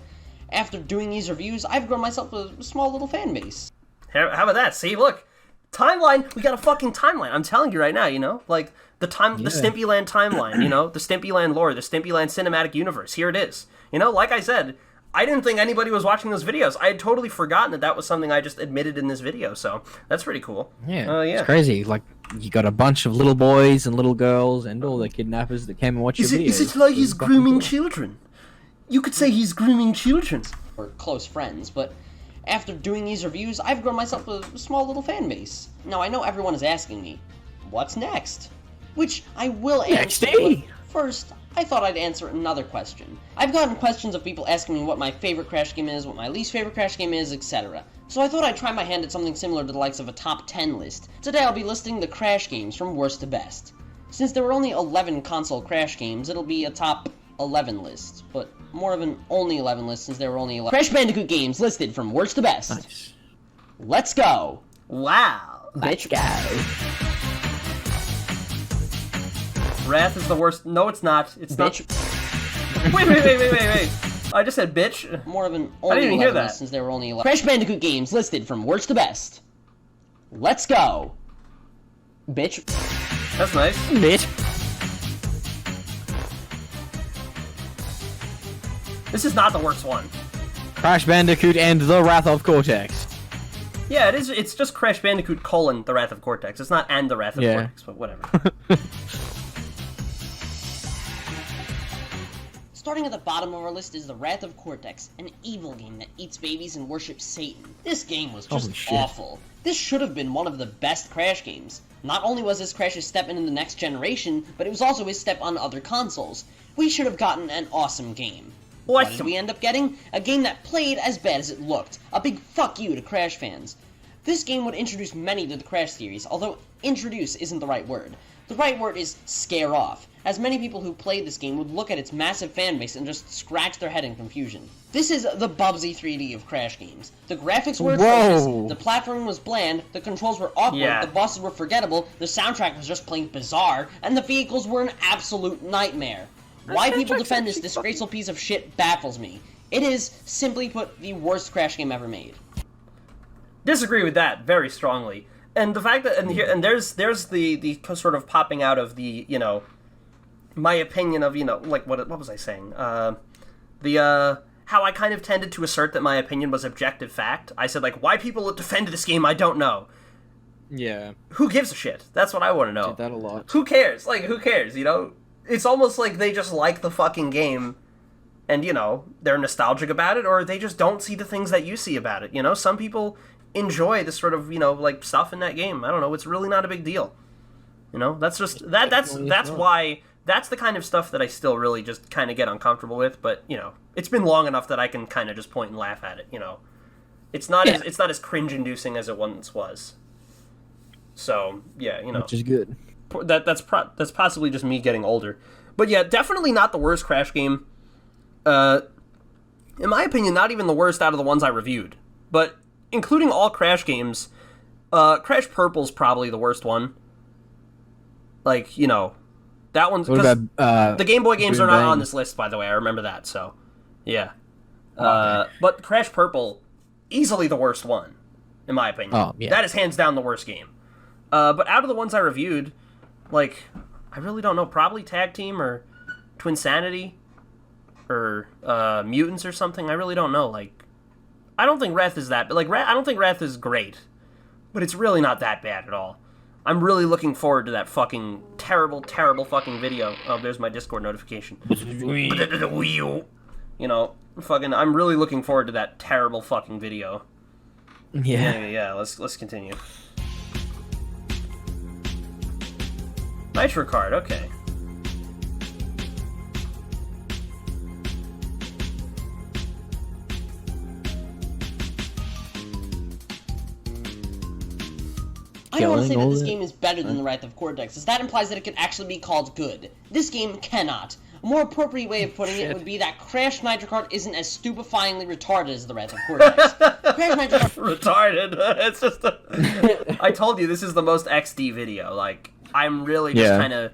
after doing these reviews, I've grown myself a small little fan base. How about that? See, look. Timeline, we got a fucking timeline. I'm telling you right now, you know? Like, the STIMPYLAND timeline, you know? The STIMPYLAND lore, the STIMPYLAND cinematic universe. Here it is. You know, like I said, I didn't think anybody was watching those videos. I had totally forgotten that was something I just admitted in this video, so that's pretty cool. Yeah, Yeah. it's crazy. Like, you got a bunch of little boys and little girls and all the kidnappers that came and watched your videos. Is it like he's It's fucking grooming cool. children? You could say he's grooming children. Or close friends, but after doing these reviews, I've grown myself a small little fan base. Now, I know everyone is asking me, what's next? Which I will answer, NXT! but first, I thought I'd answer another question. I've gotten questions of people asking me what my favorite Crash game is, what my least favorite Crash game is, etc. So I thought I'd try my hand at something similar to the likes of a top 10 list. Today I'll be listing the Crash games from worst to best. Since there were only 11 console Crash games, it'll be a top 11 list, but more of an only 11 list since there were only 11 Crash Bandicoot games listed from worst to best. Nice. Let's go! Wow. Bitch, Wrath is the worst. No, it's not. It's bitch. not. Wait. I just said bitch. More of an didn't only even 11 hear that. list since there were only 11 Crash Bandicoot games listed from worst to best. Let's go! Bitch. That's nice. Bitch. This is not the worst one. Crash Bandicoot and the Wrath of Cortex. Yeah, it is. It's just Crash Bandicoot : The Wrath of Cortex. It's not and the Wrath of Cortex, but whatever. Starting at the bottom of our list is The Wrath of Cortex, an evil game that eats babies and worships Satan. This game was just Holy shit. awful. This should have been one of the best Crash games. Not only was this Crash's step into the next generation, but it was also his step on other consoles. We should have gotten an awesome game. What did we end up getting? A game that played as bad as it looked. A big fuck you to Crash fans. This game would introduce many to the Crash series, although introduce isn't the right word. The right word is scare off, as many people who played this game would look at its massive fanbase and just scratch their head in confusion. This is the Bubsy 3D of Crash games. The graphics were atrocious, the platforming was bland, the controls were awkward, the bosses were forgettable, the soundtrack was just plain bizarre, and the vehicles were an absolute nightmare. Why people defend this disgraceful piece of shit baffles me. It is, simply put, the worst Crash game ever made. Disagree with that very strongly. And the fact that there's the sort of popping out of the, you know, my opinion of, you know, like what was I saying? How I kind of tended to assert that my opinion was objective fact. I said, like, why people defend this game, I don't know. Yeah. Who gives a shit? That's what I want to know. Did that a lot. Who cares? Like, who cares, you know? It's almost like they just like the fucking game and, you know, they're nostalgic about it, or they just don't see the things that you see about it, you know? Some people enjoy this sort of, you know, like, stuff in that game. I don't know, it's really not a big deal. You know? That's just, that's why, that's the kind of stuff that I still really just kind of get uncomfortable with, but, you know, it's been long enough that I can kind of just point and laugh at it, you know? It's not as cringe-inducing as it once was. So, yeah, you know. Which is good. That's possibly just me getting older. But yeah, definitely not the worst Crash game. In my opinion, not even the worst out of the ones I reviewed. But including all Crash games, Crash Purple's probably the worst one. Like, you know, that one's... What about, the Game Boy games Boom are not Bang? on this list, by the way. I remember that, so... Yeah. Okay. But Crash Purple, easily the worst one, in my opinion. Oh, yeah. That is hands down the worst game. But out of the ones I reviewed... Like, I really don't know. Probably Tag Team or Twinsanity or Mutants or something. I really don't know. Like, I don't think Wrath is that. But like, I don't think Wrath is great, but it's really not that bad at all. I'm really looking forward to that fucking terrible, terrible fucking video. Oh, there's my Discord notification. You know, fucking. I'm really looking forward to that terrible fucking video. Yeah. Let's continue. Nitro card, okay. I don't want to say that this all game is better than The Wrath of Cortex, as that implies that it can actually be called good. This game cannot. A more appropriate way of putting it would be that Crash Nitro Kart isn't as stupefyingly retarded as The Wrath of Cortex. Crash Nitro Kart... Retarded. It's just I told you, this is the most XD video. Like, I'm really just trying to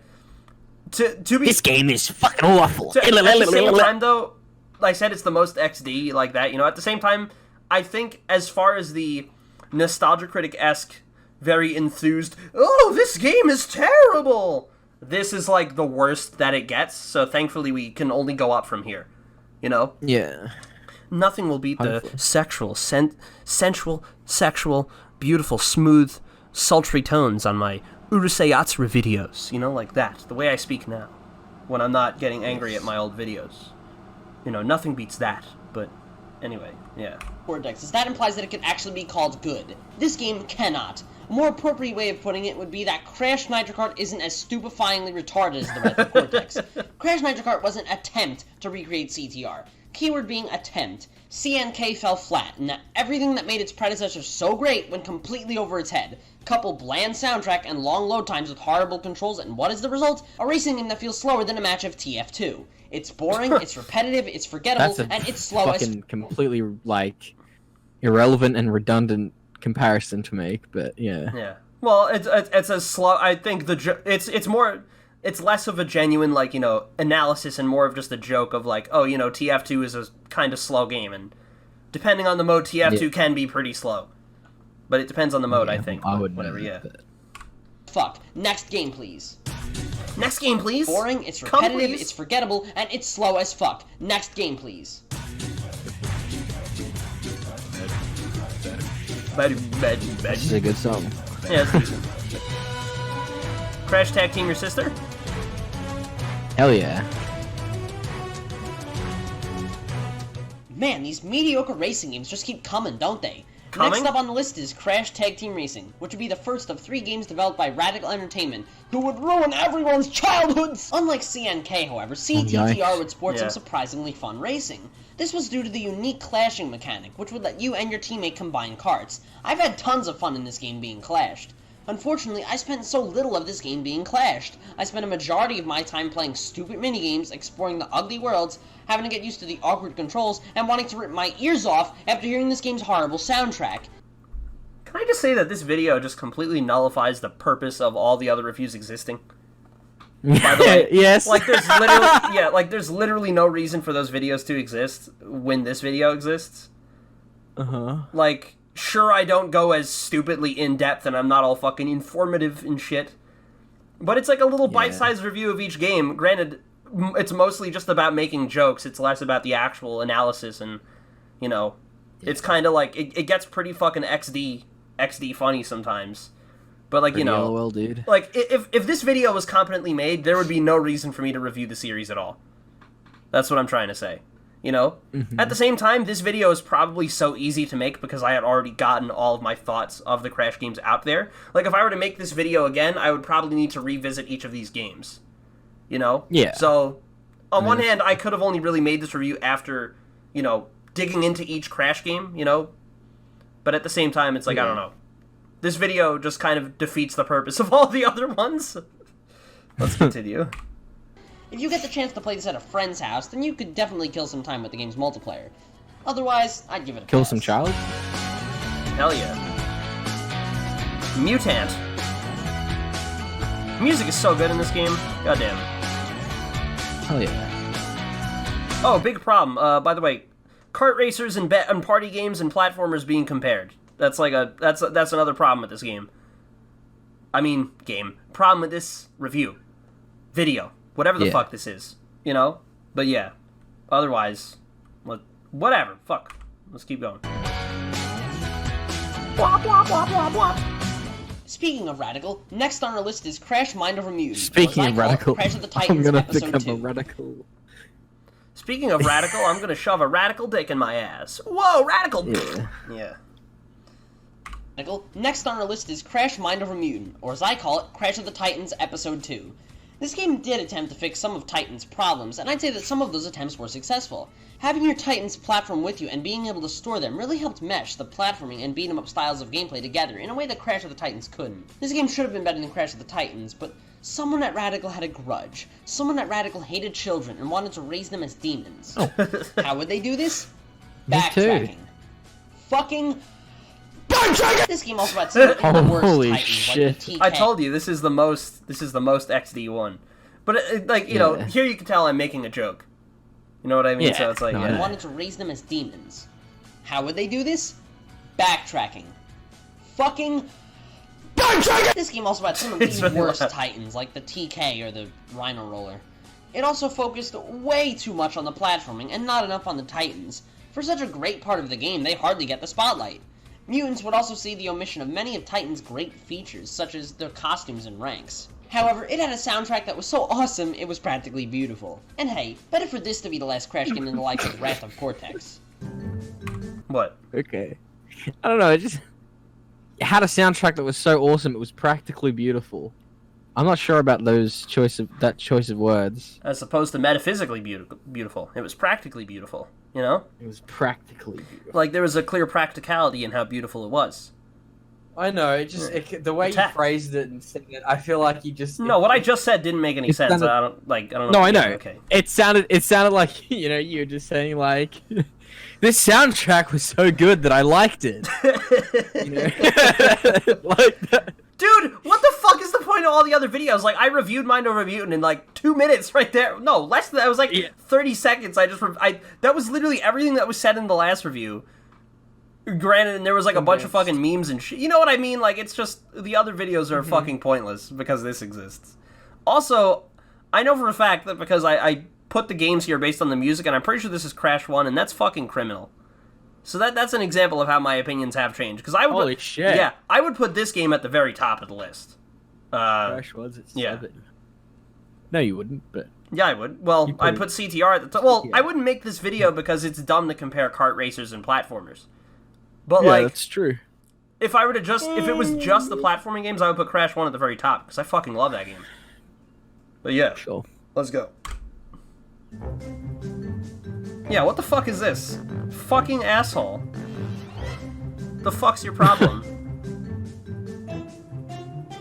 be... This game is fucking awful. At the same time, though, like I said, it's the most XD, like that, you know, at the same time, I think as far as the Nostalgia Critic-esque, very enthused, oh, this game is terrible! This is, like, the worst that it gets, so thankfully we can only go up from here, you know? Yeah. Nothing will beat the Hopefully. sensual, sexual, beautiful, smooth, sultry tones on my Urusei Yatsura videos. You know, like that. The way I speak now. When I'm not getting angry at my old videos. You know, nothing beats that. But anyway, yeah. Cortexes. That implies that it can actually be called good. This game cannot. A more appropriate way of putting it would be that Crash Nitro Kart isn't as stupefyingly retarded as the rest of Cortex. Crash Nitro Kart was an attempt to recreate CTR. Keyword being attempt. CNK fell flat, and that everything that made its predecessor so great went completely over its head. Couple bland soundtrack and long load times with horrible controls, and what is the result? A racing game that feels slower than a match of TF2. It's boring, it's repetitive, it's forgettable, That's a and it's slow as fucking completely like irrelevant and redundant comparison to make, but yeah. Yeah. Well, it's a slow. I think it's less of a genuine, like, you know, analysis and more of just a joke of like, oh, you know, TF2 is a kind of slow game, and depending on the mode, TF2 can be pretty slow. But it depends on the mode, I think. I would whatever. know, Yeah. but- fuck. Next game, please. Next game, please. Boring, it's Come, repetitive, please. it's forgettable, and it's slow as fuck. Next game, please. This is a good song. Yeah, it's decent. Crash Tag Team Your Sister? Hell yeah. Man, these mediocre racing games just keep coming, don't they? Coming? Next up on the list is Crash Tag Team Racing, which would be the first of 3 games developed by Radical Entertainment, who would ruin everyone's childhoods! Unlike CNK, however, CTTR would sport some Yeah. surprisingly fun racing. This was due to the unique clashing mechanic, which would let you and your teammate combine karts. I've had tons of fun in this game being clashed. Unfortunately, I spent so little of this game being clashed. I spent a majority of my time playing stupid minigames, exploring the ugly worlds, having to get used to the awkward controls, and wanting to rip my ears off after hearing this game's horrible soundtrack. Can I just say that this video just completely nullifies the purpose of all the other reviews existing? By the way, yes. like there's literally no reason for those videos to exist when this video exists. Uh-huh. Like, sure, I don't go as stupidly in-depth and I'm not all fucking informative and shit. But it's like a little bite-sized review of each game. Granted, it's mostly just about making jokes. It's less about the actual analysis and, you know, it's kind of like, it gets pretty fucking XD funny sometimes. But, like, you know, LOL, dude. like, if this video was competently made, there would be no reason for me to review the series at all. That's what I'm trying to say. You know? At the same time, this video is probably so easy to make because I had already gotten all of my thoughts of the Crash games out there. Like, if I were to make this video again, I would probably need to revisit each of these games. You know? Yeah. So, on one hand, I could have only really made this review after, you know, digging into each Crash game, you know? But at the same time, it's like, I don't know. This video just kind of defeats the purpose of all the other ones. Let's continue. If you get the chance to play this at a friend's house, then you could definitely kill some time with the game's multiplayer. Otherwise, I'd give it a Kill pass. some child? Hell yeah. Mutant. Music is so good in this game. Goddamn. Hell yeah. Oh, big problem. By the way, kart racers and party games and platformers being compared. That's like that's another problem with this game. I mean, problem with this review, video, whatever the fuck this is, you know. But yeah, otherwise, whatever. Fuck. Let's keep going. Blah, blah, blah, blah, blah. Speaking of Radical, next on our list is Crash Mind Over Mutant. Speaking or as I of call it, Radical, Crash of the I'm Titans gonna Episode become 2. a radical. Speaking of radical, I'm gonna shove a radical dick in my ass. Whoa, radical! Yeah. Yeah. Radical. Next on our list is Crash Mind Over Mutant, or as I call it, Crash of the Titans Episode 2. This game did attempt to fix some of Titan's problems, and I'd say that some of those attempts were successful. Having your Titans platform with you and being able to store them really helped mesh the platforming and beat-em-up styles of gameplay together in a way that Crash of the Titans couldn't. This game should have been better than Crash of the Titans, but someone at Radical had a grudge. Someone at Radical hated children and wanted to raise them as demons. Oh. How would they do this? Me too. Backtracking. Fucking backtracking! This game also had some of the worst Holy Titans, shit. like the TK. I told you this is the most XD one, but like you know, here you can tell I'm making a joke. You know what I mean? Yeah. So it's like No, I and yeah. wanted to raise them as demons. How would they do this? Backtracking. Fucking backtracking! This game also had some of It's the really worst loud. Titans, like the TK or the Rhino Roller. It also focused way too much on the platforming and not enough on the Titans. For such a great part of the game, they hardly get the spotlight. Mutants would also see the omission of many of Titan's great features, such as their costumes and ranks. However, it had a soundtrack that was so awesome, it was practically beautiful. And hey, better for this to be the last Crash game than the likes of Wrath of Cortex. What? Okay. I don't know, it just... It had a soundtrack that was so awesome, it was practically beautiful. I'm not sure about that choice of words. As opposed to metaphysically beautiful. It was practically beautiful, you know? It was practically beautiful. Like, there was a clear practicality in how beautiful it was. I know, the way you phrased it and said it, I feel like you just... No, what I just said didn't make any sense. Sounded, I don't know. No, I know. Okay. It sounded like, you know, you were just saying, like... This soundtrack was so good that I liked it. You know? Like that. Dude, what the fuck is the point of all the other videos? Like, I reviewed Mind Over Mutant in like 2 minutes right there. No, less than that. It was like 30 seconds. That was literally everything that was said in the last review. Granted, and there was like a bunch of fucking memes and shit. You know what I mean? Like, it's just, the other videos are fucking pointless because this exists. Also, I know for a fact that because I put the games here based on the music, and I'm pretty sure this is Crash 1, and that's fucking criminal. So that's an example of how my opinions have changed. Because I would Holy shit. Yeah, I would put this game at the very top of the list. Crash was at 7. No, you wouldn't, but... Yeah, I would. Well, I'd put CTR at the top. Well, I wouldn't make this video because it's dumb to compare kart racers and platformers. But, yeah, like... that's true. If it was just the platforming games, I would put Crash 1 at the very top, because I fucking love that game. But yeah. Sure. Let's go. Yeah, what the fuck is this? Fucking asshole. The fuck's your problem?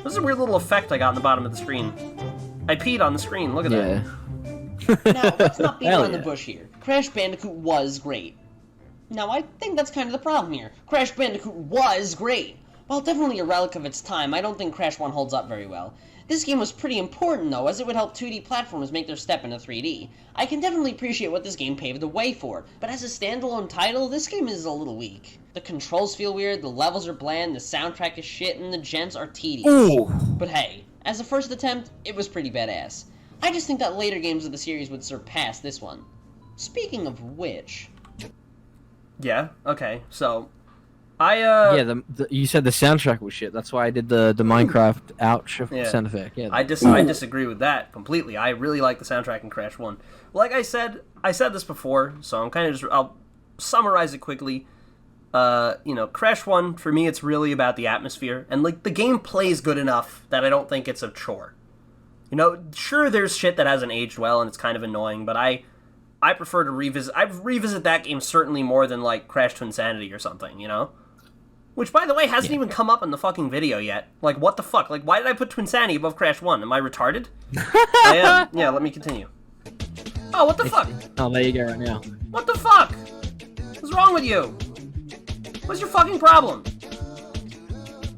This is a weird little effect I got in the bottom of the screen. I peed on the screen, look at that. Now, let's not beat around the bush here. Crash Bandicoot was great. Now, I think that's kind of the problem here. Crash Bandicoot was great. While definitely a relic of its time, I don't think Crash 1 holds up very well. This game was pretty important, though, as it would help 2D platformers make their step into 3D. I can definitely appreciate what this game paved the way for, but as a standalone title, this game is a little weak. The controls feel weird, the levels are bland, the soundtrack is shit, and the gens are tedious. Ooh. But hey, as a first attempt, it was pretty badass. I just think that later games of the series would surpass this one. Speaking of which... Yeah, okay, so... Yeah, you said the soundtrack was shit. That's why I did the Minecraft ouch sound effect. Yeah. I disagree with that completely. I really like the soundtrack in Crash 1. Like I said this before, so I'm kind of I'll summarize it quickly. You know, Crash 1, for me, it's really about the atmosphere. And, like, the game plays good enough that I don't think it's a chore. You know, sure, there's shit that hasn't aged well and it's kind of annoying, but I prefer to revisit that game certainly more than, like, Crash to Insanity or something, you know? Which, by the way, hasn't even come up in the fucking video yet. Like, what the fuck? Like, why did I put Twinsanity above Crash 1? Am I retarded? I am. Yeah, let me continue. Oh, what the fuck? Oh, there you go right now. What the fuck? What's wrong with you? What's your fucking problem?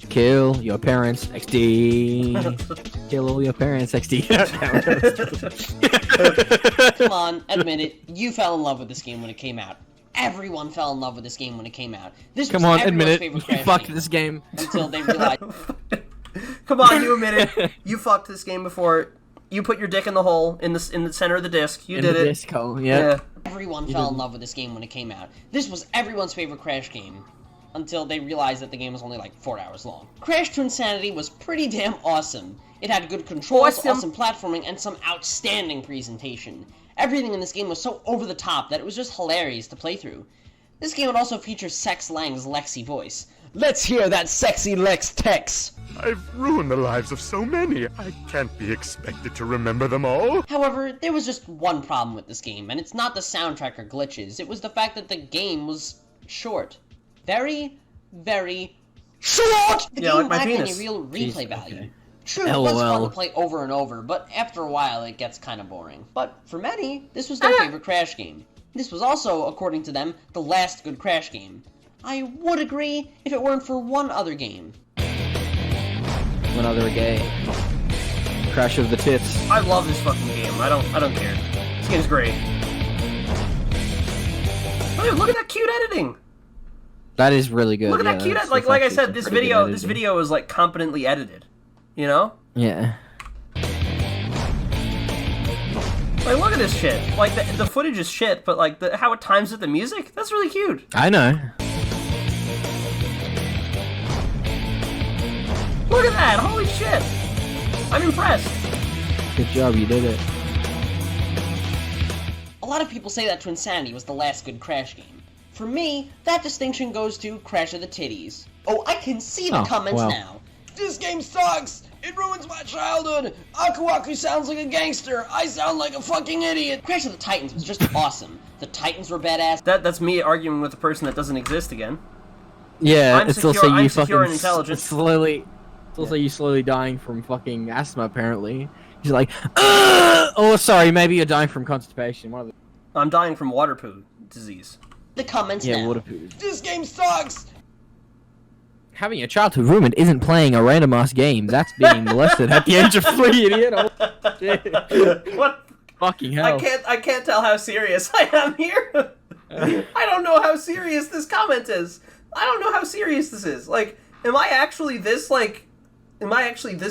Kill your parents, XD. Kill all your parents, XD. Come on, admit it. You fell in love with this game when it came out. Everyone fell in love with this game when it came out. This was everyone's favorite Crash you fucked this game. Until they realized... Come on, you admit it. You fucked this game before. You put your dick in the hole, in the center of the disc. You did it. Disc hole, yeah. Everyone fell in love with this game when it came out. This was everyone's favorite Crash game. Until they realized that the game was only like 4 hours long. Crash to Insanity was pretty damn awesome. It had good controls, awesome platforming, and some outstanding presentation. Everything in this game was so over the top that it was just hilarious to play through. This game would also feature Sex Lang's Lexi voice. Let's hear that sexy Lex Tex! I've ruined the lives of so many. I can't be expected to remember them all. However, there was just one problem with this game, and it's not the soundtrack or glitches. It was the fact that the game was short. Very, very short! The game lacked any real replay value. Okay. True, it was fun to play over and over, but after a while it gets kind of boring. But for many, this was their favorite Crash game. This was also, according to them, the last good Crash game. I would agree if it weren't for one other game. One other game. Crash of the Tits. I love this fucking game. I don't care. This game's great. Oh, look at that cute editing. That is really good. Look at that cute editing. Like I said, this video is like competently edited. You know? Yeah. Like, look at this shit. Like, the footage is shit, but like, how it times with the music, that's really cute. I know. Look at that! Holy shit! I'm impressed. Good job, you did it. A lot of people say that Twinsanity was the last good Crash game. For me, that distinction goes to Crash of the Titties. Oh, I can see the comments now. This game sucks! It ruins my childhood! Aku Aku sounds like a gangster! I sound like a fucking idiot! Crash of the Titans was just awesome. The Titans were badass. That's me arguing with a person that doesn't exist again. Yeah, I'm it's secure- also I'm you secure and fucking intelligent. slowly. It's also you slowly dying from fucking asthma. Apparently, he's like, oh, sorry, maybe you're dying from constipation. One of the... I'm dying from water poo disease. The comments Yeah, now. water poo. This game sucks! Having your childhood ruined isn't playing a random ass game. That's being molested at the age of 3, idiot. Oh, shit. What? Fucking hell. I can't tell how serious I am here. I don't know how serious this comment is. I don't know how serious this is. Like, am I actually this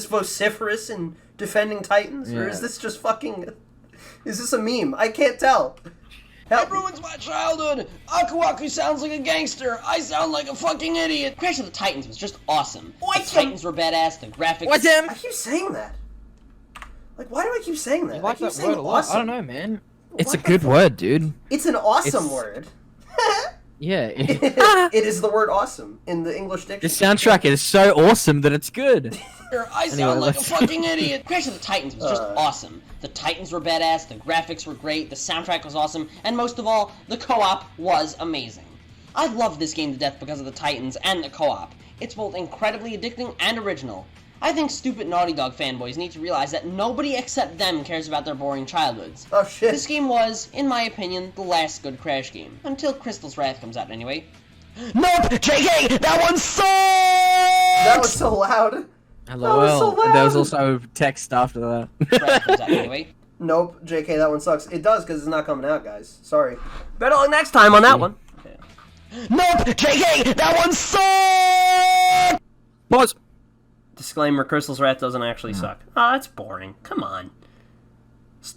vociferous in defending Titans? Or is this just fucking... Is this a meme? I can't tell. Help It ruins my childhood! Aku Aku sounds like a gangster! I sound like a fucking idiot! Crash of the Titans was just awesome. The Titans were badass, the graphics... What's him? I keep saying that. Like, why do I keep saying that? You like I keep that saying word a lot. awesome. I don't know, man. It's What a good word, dude. It's an awesome It's- word. Yeah. It is the word awesome in the English The dictionary. soundtrack is so awesome that it's good. I sound Anyway, like a let's- fucking idiot! Crash of the Titans was just awesome. The Titans were badass, the graphics were great, the soundtrack was awesome, and most of all, the co-op was amazing. I loved this game to death because of the Titans and the co-op. It's both incredibly addicting and original. I think stupid Naughty Dog fanboys need to realize that nobody except them cares about their boring childhoods. Oh shit. This game was, in my opinion, the last good Crash game. Until Crystal's Wrath comes out anyway. Nope, JK, that one sucks! That was so loud. Hello. was so There was loud. also text after that. Wrath comes out anyway. Nope, JK, that one sucks. It does because it's not coming out, guys. Sorry. Better luck next time on that one. Nope, JK, that one sucks! Pause. Disclaimer: Crystal's Wrath doesn't actually suck. Oh, that's boring. Come on.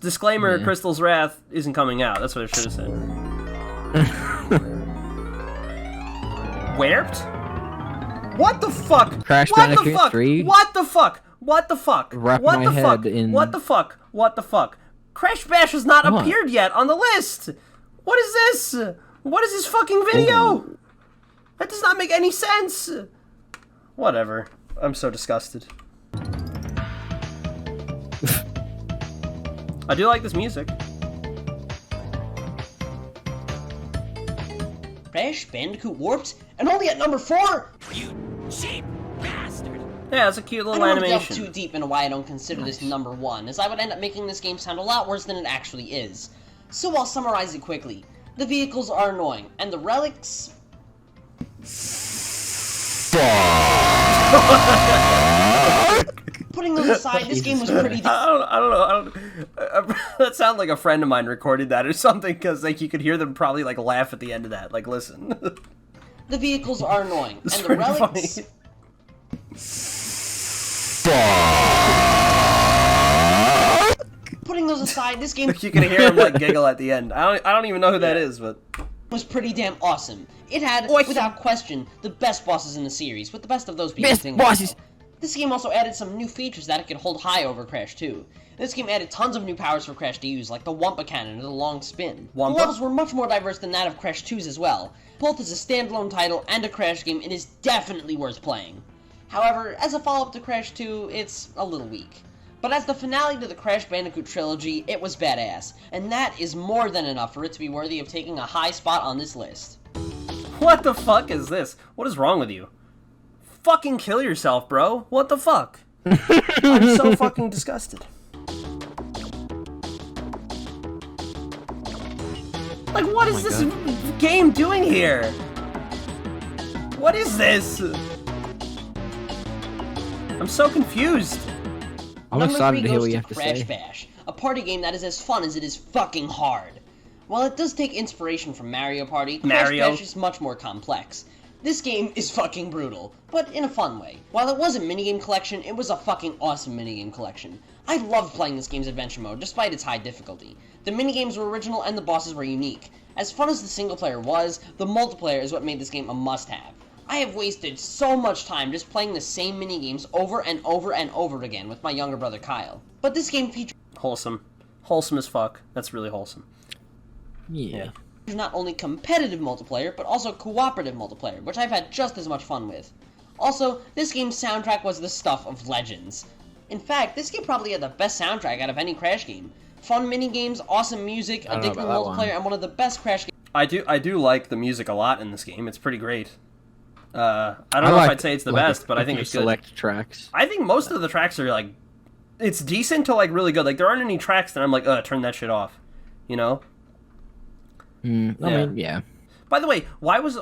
Disclaimer: Crystal's Wrath isn't coming out. That's what it should have said. Warped? What the fuck? Crash What the Bandicoot fuck? 3? What the fuck? What the fuck? Wrap what my the head fuck? in- What the fuck? What the fuck? Crash Bash has not What? appeared yet on the list. What is this? What is this fucking video? That does not make any sense. Whatever. I'm so disgusted. I do like this music. Crash Bandicoot Warped? And only at number 4? Yeah, it's a cute I little don't want to delve animation. too deep into why I don't consider this number 1, as I would end up making this game sound a lot worse than it actually is. So I'll summarize it quickly. The vehicles are annoying, and the relics... Putting those aside, this game was pretty... I don't know. That sounded like a friend of mine recorded that or something, because like you could hear them probably like laugh at the end of that. Like, listen. The vehicles are annoying, It's and the pretty relics... funny. Putting those aside, this game You can hear him like giggle at the end. I don't even know who that is, but was pretty damn awesome. It had, Oh, without question, the best bosses in the series, with the best of those being Best single bosses. file. This game also added some new features that it could hold high over Crash 2. This game added tons of new powers for Crash to use, like the Wampa Cannon and the long spin. Wampa? The levels were much more diverse than that of Crash 2's as well. Both as a standalone title and a Crash game, it is definitely worth playing. However, as a follow-up to Crash 2, it's a little weak. But as the finale to the Crash Bandicoot trilogy, it was badass, and that is more than enough for it to be worthy of taking a high spot on this list. what the fuck is this? What is wrong with you? Fucking kill yourself, bro. What the fuck? I'm so fucking disgusted. Like, what is this game doing here? What is this? I'm so confused. I'm Number excited 3 to hear goes what you have to Crash say. Bash, a party game that is as fun as it is fucking hard. While it does take inspiration from Mario Party, Mario. Crash Bash is much more complex. This game is fucking brutal, but in a fun way. While it was a minigame collection, it was a fucking awesome minigame collection. I loved playing this game's adventure mode, despite its high difficulty. The minigames were original and the bosses were unique. As fun as the single player was, the multiplayer is what made this game a must-have. I have wasted so much time just playing the same minigames over and over and over again with my younger brother Kyle. But this game features Wholesome. Wholesome as fuck. That's really wholesome. Yeah. not only competitive multiplayer, but also cooperative multiplayer, which I've had just as much fun with. Also, this game's soundtrack was the stuff of legends. In fact, this game probably had the best soundtrack out of any Crash game. Fun minigames, awesome music, addictive multiplayer, and one of the best Crash games. I do like the music a lot in this game. It's pretty great. I don't know if I'd say it's the best, but I think it's good. Select tracks. I think most of the tracks are like, it's decent to like really good. Like there aren't any tracks that I'm like, turn that shit off. You know? I mean, yeah. By the way, why was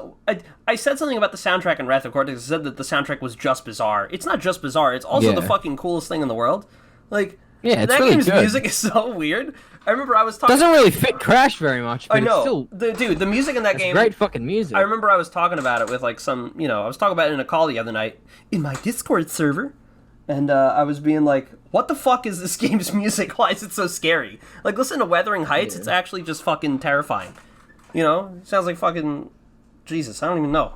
I said something about the soundtrack in Wrath of Cortex? I said that the soundtrack was just bizarre. It's not just bizarre. It's also the fucking coolest thing in the world. Like, yeah, it's that really game's good. music is so weird. I remember I was talking. Doesn't really fit Crash very much. But I know, it's still, dude. The music in that game, great fucking music. I remember I was talking about it with like some, I was talking about it in a call the other night in my Discord server, and I was being like, "What the fuck is this game's music? Why is it so scary? Like, listen to Wuthering Heights. It's actually just fucking terrifying. It sounds like fucking Jesus. I don't even know.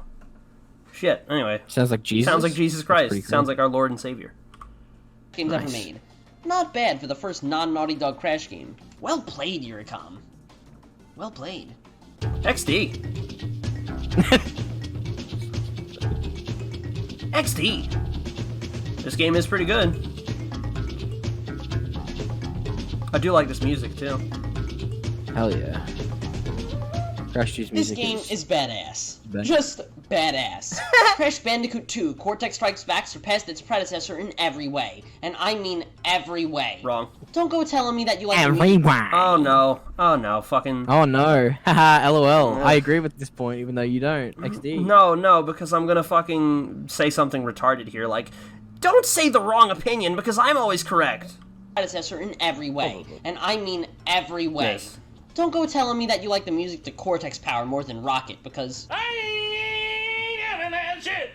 Shit. Anyway, sounds like Jesus. Sounds like Jesus Christ. Cool. Sounds like our Lord and Savior. Games ever made. Not bad for the first non-Naughty Dog Crash game. Well played, Eurocom. Well played. XD. XD. This game is pretty good. I do like this music too. Hell yeah. Crash 2's music This game is badass. Just badass. Crash Bandicoot 2 Cortex Strikes Back surpassed its predecessor in every way. And I mean every way. Wrong. Don't go telling me that you like every way. Oh no, fucking. Oh no, haha, lol. I agree with this point, even though you don't. XD. No, because I'm gonna fucking say something retarded here. Like, don't say the wrong opinion because I'm always correct. Predecessor in every way. And I mean every way. Yes. Don't go telling me that you like the music to Cortex Power more than Rocket, because... I ain't having that shit!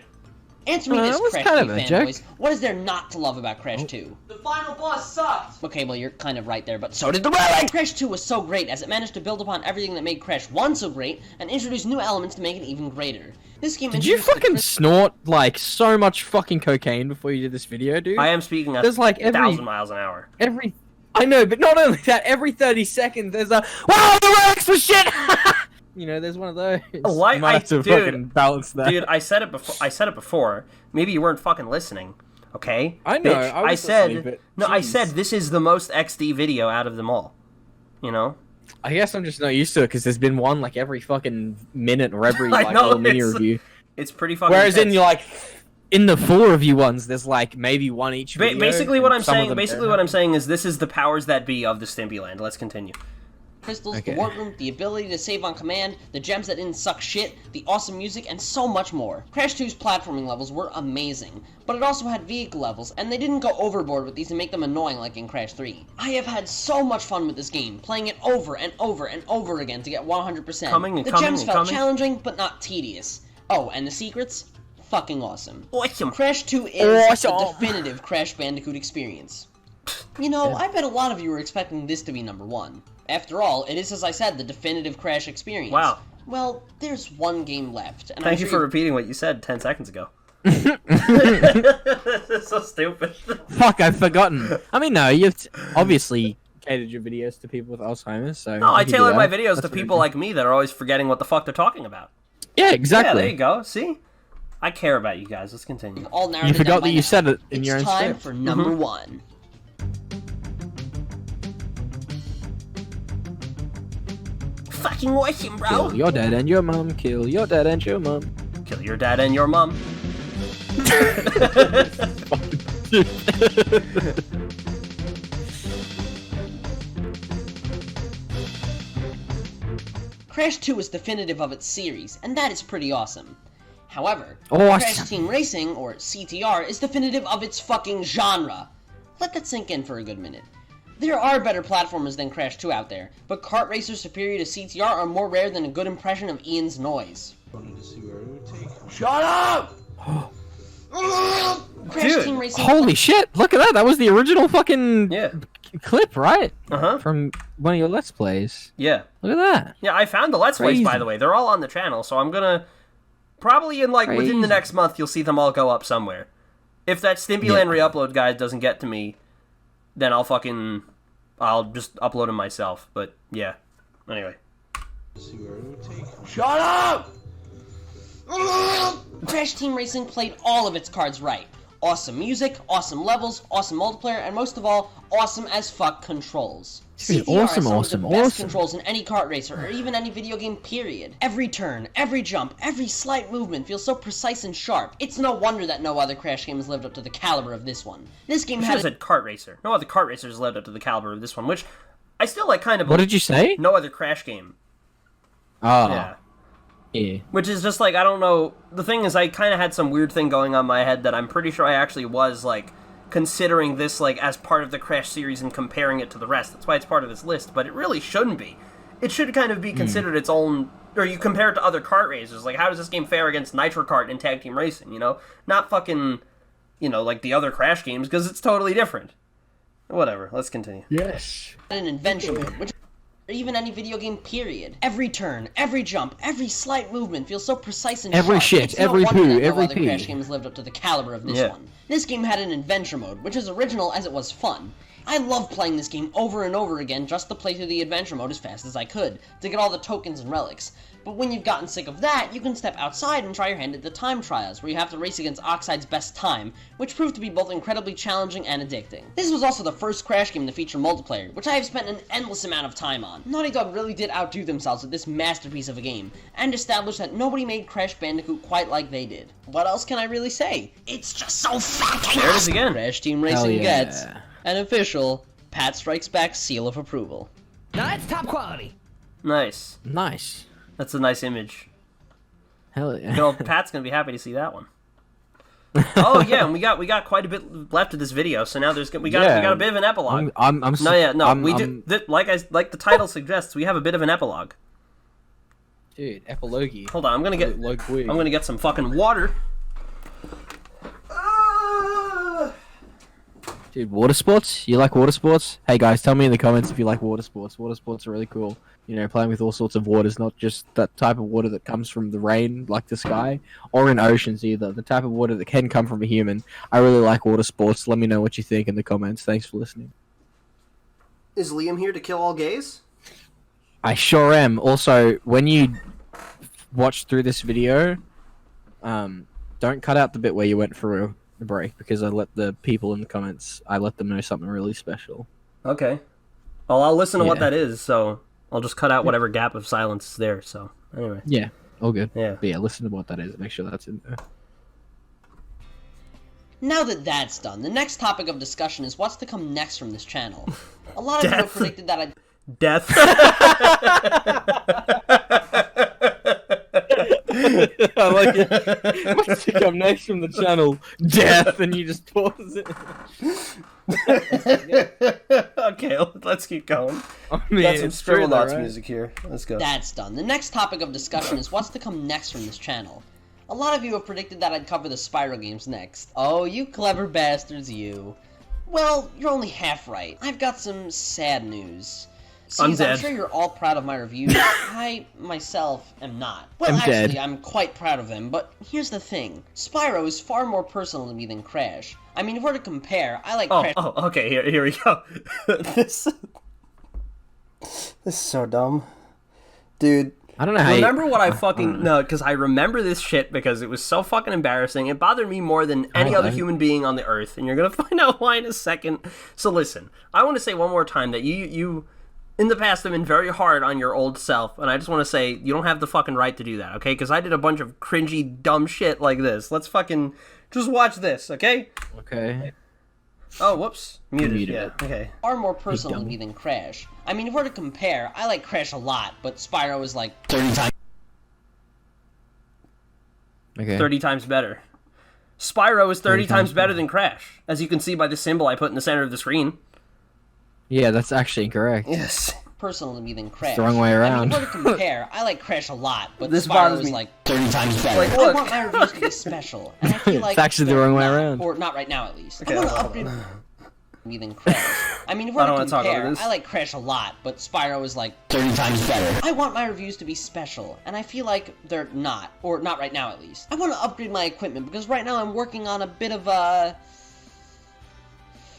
Answer me this, was Crash kind 2 of a joke. fanboys. What is there not to love about Crash 2? The final boss sucked! Okay, well, you're kind of right there, but so did the relic! Crash 2 was so great, as it managed to build upon everything that made Crash 1 so great, and introduce new elements to make it even greater. This game Did you introduced the fucking snort, like, so much fucking cocaine before you did this video, dude? I am speaking at There's like 1,000 miles an hour. I know, but not only that, every 30 seconds there's a, wow, the relics were shit! There's one of those. Why? You might have to fucking balance that. Dude, I said it before. Maybe you weren't fucking listening. Okay? I know, Bitch, I was listening, but I jeez. said this is the most XD video out of them all. I guess I'm just not used to it, because there's been one, like, every fucking minute or every, I like, know, little mini it's- review. It's pretty fucking Whereas intense. in the 4 review ones, there's, like, maybe one each video. Basically what and I'm some of saying, them basically don't. what I'm saying is this is the powers that be of the Stimpyland. Let's continue. crystals, Okay. the warp room, the ability to save on command, the gems that didn't suck shit, the awesome music, and so much more. Crash 2's platforming levels were amazing, but it also had vehicle levels, and they didn't go overboard with these and make them annoying like in Crash 3. I have had so much fun with this game, playing it over and over and over again to get 100%. The gems felt challenging, but not tedious. Oh, and the secrets? Fucking awesome. Awesome. Crash 2 is the Awesome. definitive Crash Bandicoot experience. I bet a lot of you were expecting this to be number 1. After all, it is, as I said, the definitive Crash experience. Wow. Well, there's one game left, and Thank you for repeating what you said 10 seconds ago. So stupid. Fuck, I've forgotten. I mean, no, you've obviously catered your videos to people with Alzheimer's, so... No, I you can do tailor my that. videos That's to what people like me that are always forgetting what the fuck they're talking about. Yeah, exactly. Yeah, there you go. See? I care about you guys. Let's continue. all narrated You down forgot by that you now. said it in It's your own time script. for number 1. Fucking awesome, bro. Kill your dad and your mum. Kill your dad and your mum. Kill your dad and your mom. Crash 2 is definitive of its series, and that is pretty awesome. However, Awesome. Crash Team Racing, or CTR, is definitive of its fucking genre. Let that sink in for a good minute. There are better platformers than Crash 2 out there, but kart racers superior to CTR are more rare than a good impression of Ian's noise. Wanted to see where it would take Shut up! Crash Dude, Team Racing. Holy shit! Look at that. That was the original fucking Yeah. clip, right? Uh-huh. From one of your Let's Plays. Yeah. Look at that. Yeah, I found the Let's Plays, by Crazy. the way. They're all on the channel, so I'm gonna... Probably in, like, within the Crazy. next month, you'll see them all go up somewhere. If that Stimpyland re-upload guide doesn't get to me, then I'll just upload them myself. But, yeah. Anyway. Shut up! Crash Team Racing played all of its cards right. Awesome music, awesome levels, awesome multiplayer, and most of all, awesome as fuck controls. Dude, CTR awesome, has some awesome, of the best awesome. controls in any kart racer, or even any video game, period. Every turn, every jump, every slight movement feels so precise and sharp. It's no wonder that no other Crash game has lived up to the caliber of this one. This game I had said kart racer. No other kart racers lived up to the caliber of this one, which I still like kind of... What did you say? No other Crash game. Oh. Yeah. Yeah. Which is just like, I don't know, the thing is I kind of had some weird thing going on in my head that I'm pretty sure I actually was, like, considering this, like, as part of the Crash series and comparing it to the rest. That's why it's part of this list, but it really shouldn't be. It should kind of be considered its own, or you compare it to other kart racers, like, how does this game fare against Nitro Kart and Tag Team Racing, you know? Not fucking, you know, like the other Crash games, because it's totally different. Whatever, let's continue. Yes. an adventure mode, which or even any video game, period. Every turn, every jump, every slight movement feels so precise and Every sharp. shit, It's every no wonder poo, that no every other pee. Crash game has lived up to the caliber of this Yeah. one. This game had an adventure mode, which is original as it was fun. I love playing this game over and over again just to play through the adventure mode as fast as I could, to get all the tokens and relics. But when you've gotten sick of that, you can step outside and try your hand at the time trials, where you have to race against Oxide's best time, which proved to be both incredibly challenging and addicting. This was also the first Crash game to feature multiplayer, which I have spent an endless amount of time on. Naughty Dog really did outdo themselves with this masterpiece of a game, and established that nobody made Crash Bandicoot quite like they did. What else can I really say? It's just so fucking There it is again. Crash Team Hell Racing yeah. gets an official Pat Strikes Back seal of approval. Now that's top quality. Nice. Nice. That's a nice image. Hell yeah. You know, Pat's gonna be happy to see that one. Oh yeah, and we got quite a bit left of this video, so now we got a bit of an epilogue. I'm Like the title suggests, we have a bit of an epilogue. Dude, epilogue. Hold on, I'm gonna get some fucking water. Dude, water sports? You like water sports? Hey guys, tell me in the comments if you like water sports. Water sports are really cool. You know, playing with all sorts of waters, not just that type of water that comes from the rain, like the sky, or in oceans either. The type of water that can come from a human. I really like water sports. Let me know what you think in the comments. Thanks for listening. Is Liam here to kill all gays? I sure am. Also, when you watch through this video, don't cut out the bit where you went for a break, because I let the people in the comments, I let them know something really special. Okay. Well, I'll listen to what Yeah. that is, so I'll just cut out whatever gap of silence is there, so anyway. Yeah, all good. Yeah. But yeah, listen to what that is. Make sure that's in there. Now that that's done, the next topic of discussion is what's to come next from this channel. A lot of you have Death. predicted that I'd Death. I like it. What's to come next from the channel? Death, and you just pause it. Okay, let's keep going. I mean, Got some it's Scribble true though, Knots right? music here. Let's go. That's done. The next topic of discussion is what's to come next from this channel. A lot of you have predicted that I'd cover the Spyro games next. Oh, you clever bastards, you. Well, you're only half right. I've got some sad news. See, I'm I'm dead. sure you're all proud of my reviews. I, myself, am not. Well, I'm actually, dead. I'm quite proud of them, but here's the thing. Spyro is far more personal to me than Crash. I mean, if we're to compare, I like Crash Okay, here we go. this is so dumb. Dude, I don't know how. remember what I fucking... No, because I remember this shit because it was so fucking embarrassing. It bothered me more than any other human being on the earth, and you're gonna find out why in a second. So listen, I want to say one more time that you in the past have been very hard on your old self, and I just want to say you don't have the fucking right to do that, okay? Because I did a bunch of cringy, dumb shit like this. Let's fucking... Just watch this, okay? Okay. Oh, whoops. Muted, Muted yeah. it. Okay. far more personal to me than Crash. I mean, if we're to compare, I like Crash a lot, but Spyro is like 30 times. Okay. 30 times better. Spyro is 30 times better than Crash, as you can see by the symbol I put in the center of the screen. Yeah, that's actually incorrect. Yes. personal to me than Crash. the wrong way around. I mean, hard to compare. I like Crash a lot, but This Spyro bothers is me. like 30 times better. Like, I look. want my reviews to be special, and I feel like It's actually the they're wrong way not, around. or not right now at least. Okay, I want to hold upgrade me than Crash. I mean, if I we're don't to wanna talk about compare, this. I like Crash a lot, but Spyro is like 30 times better. I want my reviews to be special, and I feel like they're not, or not right now at least. I want to upgrade my equipment because right now I'm working on a bit of a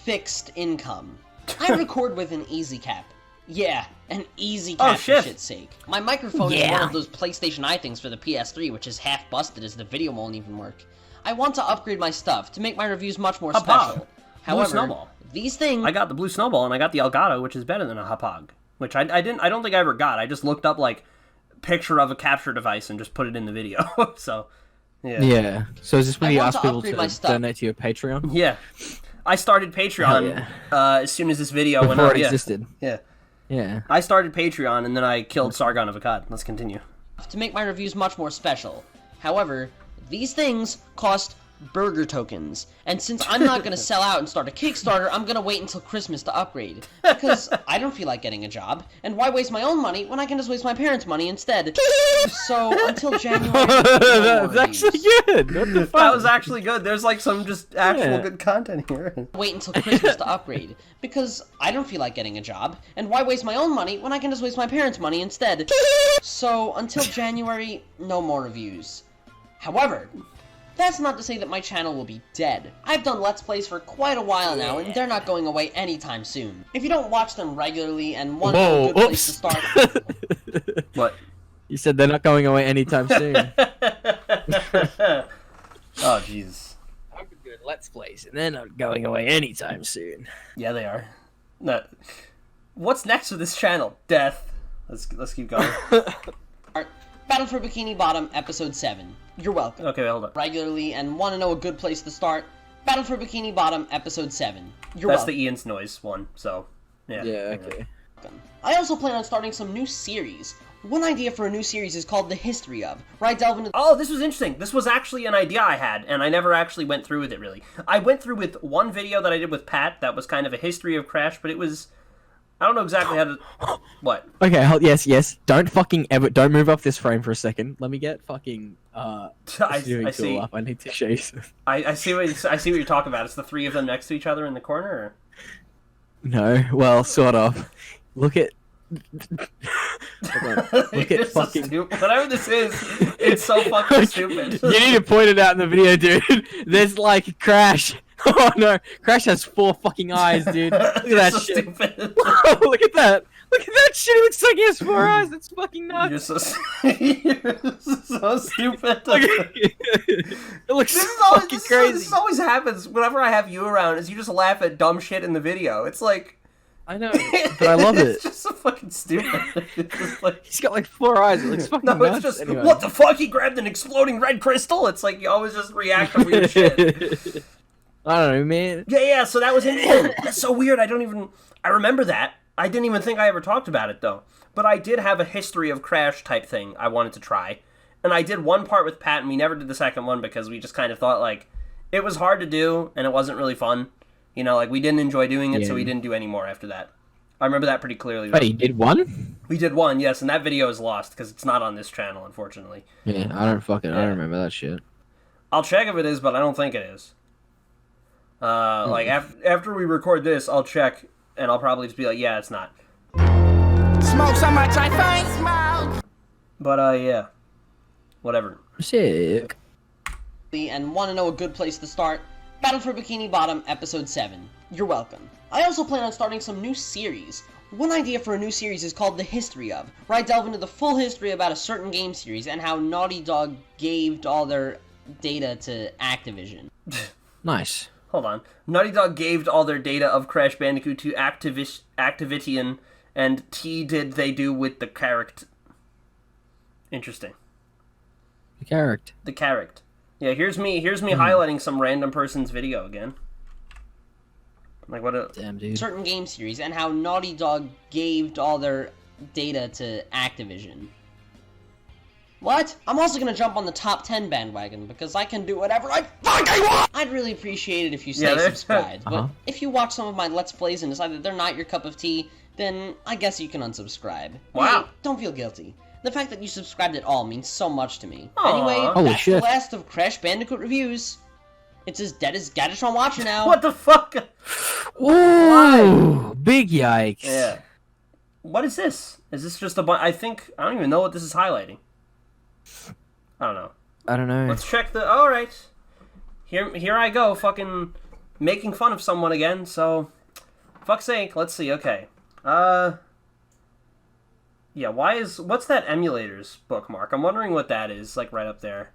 fixed income. I record with an Easy Cap. Yeah, an Easy Cap for shit. shit's sake. My microphone is one of those PlayStation Eye things for the PS3, which is half busted as the video won't even work. I want to upgrade my stuff to make my reviews much more special. However, Snowball. these things I got the Blue Snowball and I got the Elgato, which is better than a Hapag. Which I don't think I ever got. I just looked up like picture of a capture device and just put it in the video. So yeah. Yeah. So is this when I you want ask to people upgrade my to stuff. donate to your Patreon? Yeah. I started Patreon as soon as this video went Before up. it Yeah. existed. Yeah. Yeah. I started Patreon and then I killed Sargon of Akkad. Let's continue. to make my reviews much more special. However, these things cost burger tokens, and since I'm not gonna sell out and start a Kickstarter, I'm gonna wait until Christmas to upgrade, because I don't feel like getting a job, and why waste my own money when I can just waste my parents' money instead? So, until January, no more That's actually reviews. good. What the fuck? That was actually good. There's like some just actual Yeah. good content here. Wait until Christmas to upgrade, because I don't feel like getting a job, and why waste my own money when I can just waste my parents' money instead? So, until January, no more reviews. However, that's not to say that my channel will be dead. I've done Let's Plays for quite a while now, and they're not going away anytime soon. If you don't watch them regularly and want a good place to start... What? You said they're not going away anytime soon. Oh, Jesus. I've been doing Let's Plays, and they're not going away anytime soon. Yeah, they are. No. What's next for this channel? Death. Let's keep going. Battle for Bikini Bottom, Episode 7. You're welcome. Okay, wait, hold on. Regularly and want to know a good place to start, Battle for Bikini Bottom, Episode 7. You're That's welcome. the Ian's noise one, so yeah. Yeah, okay. I also plan on starting some new series. One idea for a new series is called The History Of, where I delve into... Oh, this was interesting. This was actually an idea I had, and I never actually went through with it, really. I went through with one video that I did with Pat that was kind of a history of Crash, but it was... I don't know exactly how to... What? Okay, yes. Don't move off this frame for a second. Let me get fucking, I viewing see. tool up. I need to show you something. I see what you're talking about. It's the three of them next to each other in the corner? Or... No, well, sort of. Look at... Hold on. Look You're at so fucking... stupid. Whatever this is, it's so fucking stupid. You need to point it out in the video, dude. There's like Crash. Oh no, Crash has 4 fucking eyes, dude. Look at that so shit. stupid. Look at that. Look at that shit. It looks like he has 4 eyes. That's fucking nuts. You're so stupid. It looks This is always, fucking crazy. This always happens whenever I have you around. Is you just laugh at dumb shit in the video. It's like I know, but I love it. It's just so fucking stupid. It's just like, He's got like 4 eyes. It looks fucking no, nuts. it's just Anyway. what the fuck? He grabbed an exploding red crystal. It's like you always just react to weird shit. I don't know, man. Yeah. So that was interesting. That's so weird. I remember that. I didn't even think I ever talked about it though. But I did have a history of Crash type thing I wanted to try, and I did one part with Pat, and we never did the second one because we just kind of thought like it was hard to do and it wasn't really fun. You know, like we didn't enjoy doing it, so we didn't do any more after that. I remember that pretty clearly. Wait, you did one? We did one, yes, and that video is lost because it's not on this channel, unfortunately. Yeah, I don't don't remember that shit. I'll check if it is, but I don't think it is. Like after we record this, I'll check, and I'll probably just be like, yeah, it's not. Smoke so much I find smoke. But yeah, whatever. Sick. and want to know a good place to start, Battle for Bikini Bottom, Episode 7. You're welcome. I also plan on starting some new series. One idea for a new series is called The History Of, where I delve into the full history about a certain game series and how Naughty Dog gave all their data to Activision. Nice. Hold on. Naughty Dog gave all their data of Crash Bandicoot to Activision, and did they do with the character? Interesting. The character. The character. Yeah, here's me highlighting some random person's video again. Like what a Damn, dude. Certain game series and how Naughty Dog gave all their data to Activision. What? I'm also gonna jump on the top 10 bandwagon because I can do whatever I fucking want! I'd really appreciate it if you stay subscribed, but if you watch some of my Let's Plays and decide that they're not your cup of tea, then I guess you can unsubscribe. Wow. Hey, don't feel guilty. The fact that you subscribed at all means so much to me. Aw. Anyway, Holy that's shit. the last of Crash Bandicoot reviews. It's as dead as Gadatron Watcher now. What the fuck? Ooh, big yikes. Yeah. What is this? Is this just a bunch? I don't even know what this is highlighting. I don't know. I don't know. Let's check the. All right. Here I go, fucking making fun of someone again. So, fuck's sake. Let's see. Okay. Yeah. What's that emulators bookmark? I'm wondering what that is. Like right up there.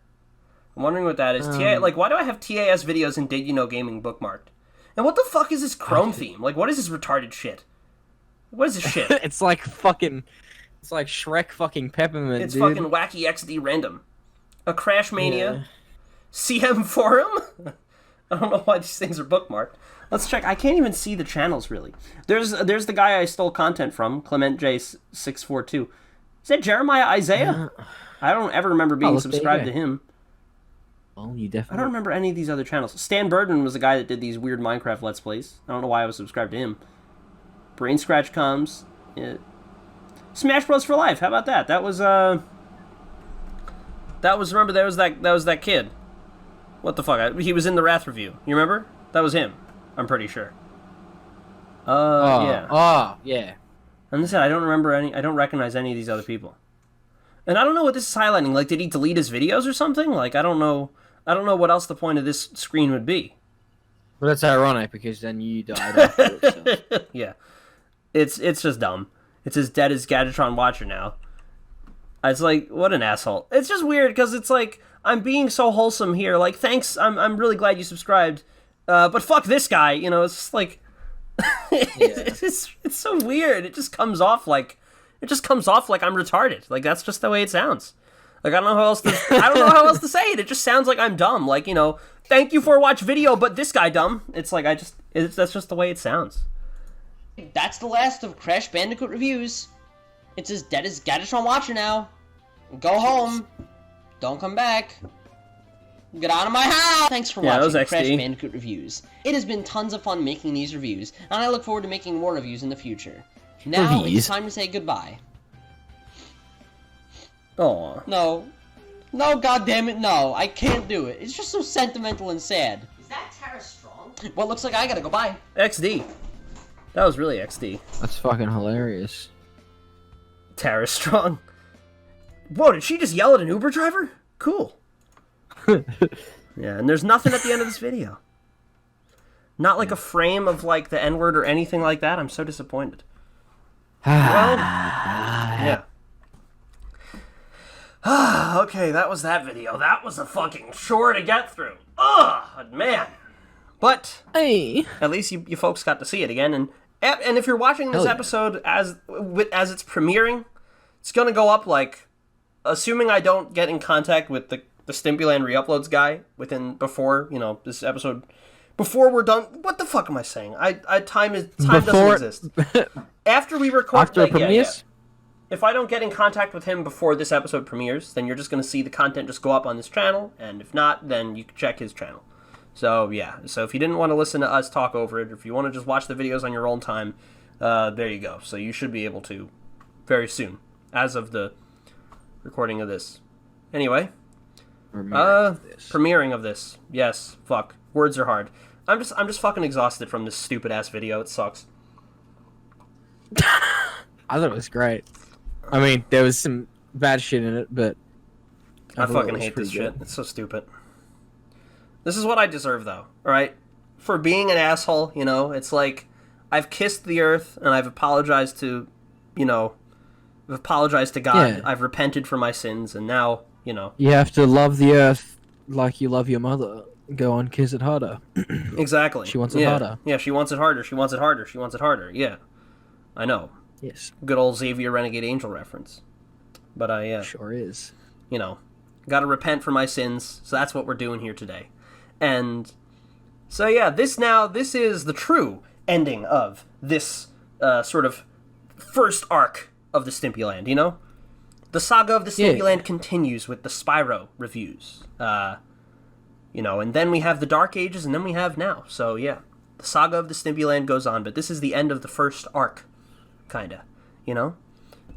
I'm wondering what that is. Why do I have TAS videos and Did You Know Gaming bookmarked? And what the fuck is this Chrome theme? Like, what is this retarded shit? What is this shit? It's like Shrek fucking Peppermint, It's dude. fucking wacky XD random. A Crash Mania. CM Forum? I don't know why these things are bookmarked. Let's check. I can't even see the channels, really. There's the guy I stole content from, Clement J642. Is that Jeremiah Isaiah? I don't ever remember being subscribed to him. Oh, you I definitely... don't remember any of these other channels. Stan Burden was the guy that did these weird Minecraft Let's Plays. I don't know why I was subscribed to him. Brain Scratch comes. Yeah. Smash Bros. For Life. How about that? That was remember there was that kid. What the fuck? He was in the Wrath review. You remember? That was him. I'm pretty sure. Yeah. Oh, yeah. And I said I don't recognize any of these other people. And I don't know what this is highlighting. Like, did he delete his videos or something? Like, I don't know what else the point of this screen would be. Well, that's ironic, because then you died afterwards. So. Yeah. It's just dumb. It's as dead as Gadatron Watcher now. It's like, what an asshole. It's just weird, because it's like, I'm being so wholesome here. Like, thanks, I'm really glad you subscribed. But fuck this guy, you know, it's just like... it's so weird. It just comes off like... I'm retarded. Like, that's just the way it sounds. Like, I don't know how else to say it. It just sounds like I'm dumb. Like, you know, thank you for watch video, but this guy dumb. It's like, that's just the way it sounds. That's the last of Crash Bandicoot reviews. It's as dead as Gadatron Watcher now. Go home. Don't come back. Get out of my house! Thanks for watching Crash Bandicoot reviews. It has been tons of fun making these reviews, and I look forward to making more reviews in the future. Now it's time to say goodbye. Aw. No, goddammit, no. I can't do it. It's just so sentimental and sad. Is that Tara Strong? Well, looks like I gotta go. Bye. XD. That was really XD. That's fucking hilarious. Tara Strong. Whoa, did she just yell at an Uber driver? Cool. Yeah, and there's nothing at the end of this video. Not like a frame of like the N-word or anything like that. I'm so disappointed. Well, yeah. Okay, that was that video. That was a fucking chore to get through. Ugh, man. But Hey. at least you folks got to see it again. And if you're watching this episode as it's premiering, it's gonna go up like, assuming I don't get in contact with the Stimpyland re-uploads guy before you know this episode. Before we're done, what the fuck am I saying? Time doesn't exist. After we record, After it premieres? Yeah. If I don't get in contact with him before this episode premieres, then you're just going to see the content just go up on this channel, and if not, then you can check his channel. So yeah, so if you didn't want to listen to us talk over it, or if you want to just watch the videos on your own time, there you go. So you should be able to very soon, as of the recording of this. Anyway, premiering of this. Yes, fuck. Words are hard. I'm just fucking exhausted from this stupid ass video. It sucks. I thought it was great. I mean, there was some bad shit in it, but I fucking hate this shit. It's so stupid. This is what I deserve, though. Alright? For being an asshole, you know, it's like, I've kissed the earth, and I've apologized to, you know, I've apologized to God. Yeah. I've repented for my sins, and now, you know. You have to love the earth like you love your mother. Go on, kiss it harder. Exactly. She wants it harder. Yeah, she wants it harder. She wants it harder. She wants it harder. Yeah. I know. Yes. Good old Xavier Renegade Angel reference. But Sure is. you know, gotta repent for my sins, so that's what we're doing here today. And so yeah, this is the true ending of this sort of first arc of the Stimpyland, you know? The saga of the Stimpyland continues with the Spyro reviews. You know, and then we have the Dark Ages, and then we have now. So yeah, the saga of the Stimpyland goes on, but this is the end of the first arc. kinda, you know?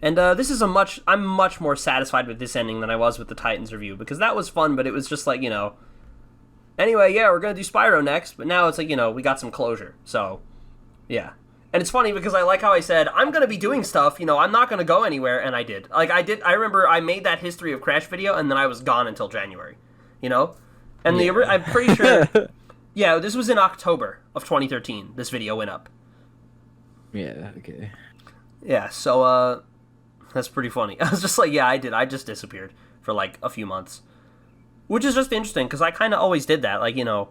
And this is I'm much more satisfied with this ending than I was with the Titans review, because that was fun, but it was just like, you know, anyway, yeah, we're gonna do Spyro next, but now it's like, you know, we got some closure, so, yeah. And it's funny because I like how I said, I'm gonna be doing stuff, you know, I'm not gonna go anywhere, and I did. Like, I remember I made that History of Crash video, and then I was gone until January, you know? And I'm pretty sure, yeah, this was in October of 2013, this video went up. Yeah, okay. Yeah, so, that's pretty funny. I was just like, yeah, I just disappeared for, like, a few months. Which is just interesting, because I kind of always did that. Like, you know,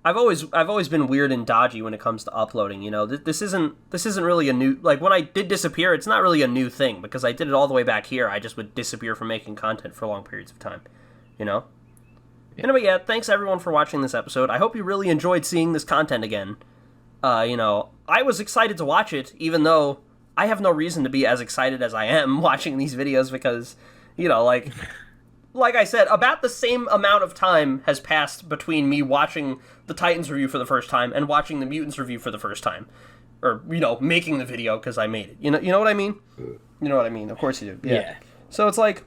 I've always been weird and dodgy when it comes to uploading, you know. This isn't really a new... Like, when I did disappear, it's not really a new thing, because I did it all the way back here. I just would disappear from making content for long periods of time, you know? Yeah. Anyway, yeah, thanks everyone for watching this episode. I hope you really enjoyed seeing this content again. You know, I was excited to watch it, even though I have no reason to be as excited as I am watching these videos, because, you know, like I said, about the same amount of time has passed between me watching the Titans review for the first time and watching the Mutants review for the first time. Or, you know, making the video because I made it. You know what I mean? You know what I mean. Of course you do. Yeah. So it's like,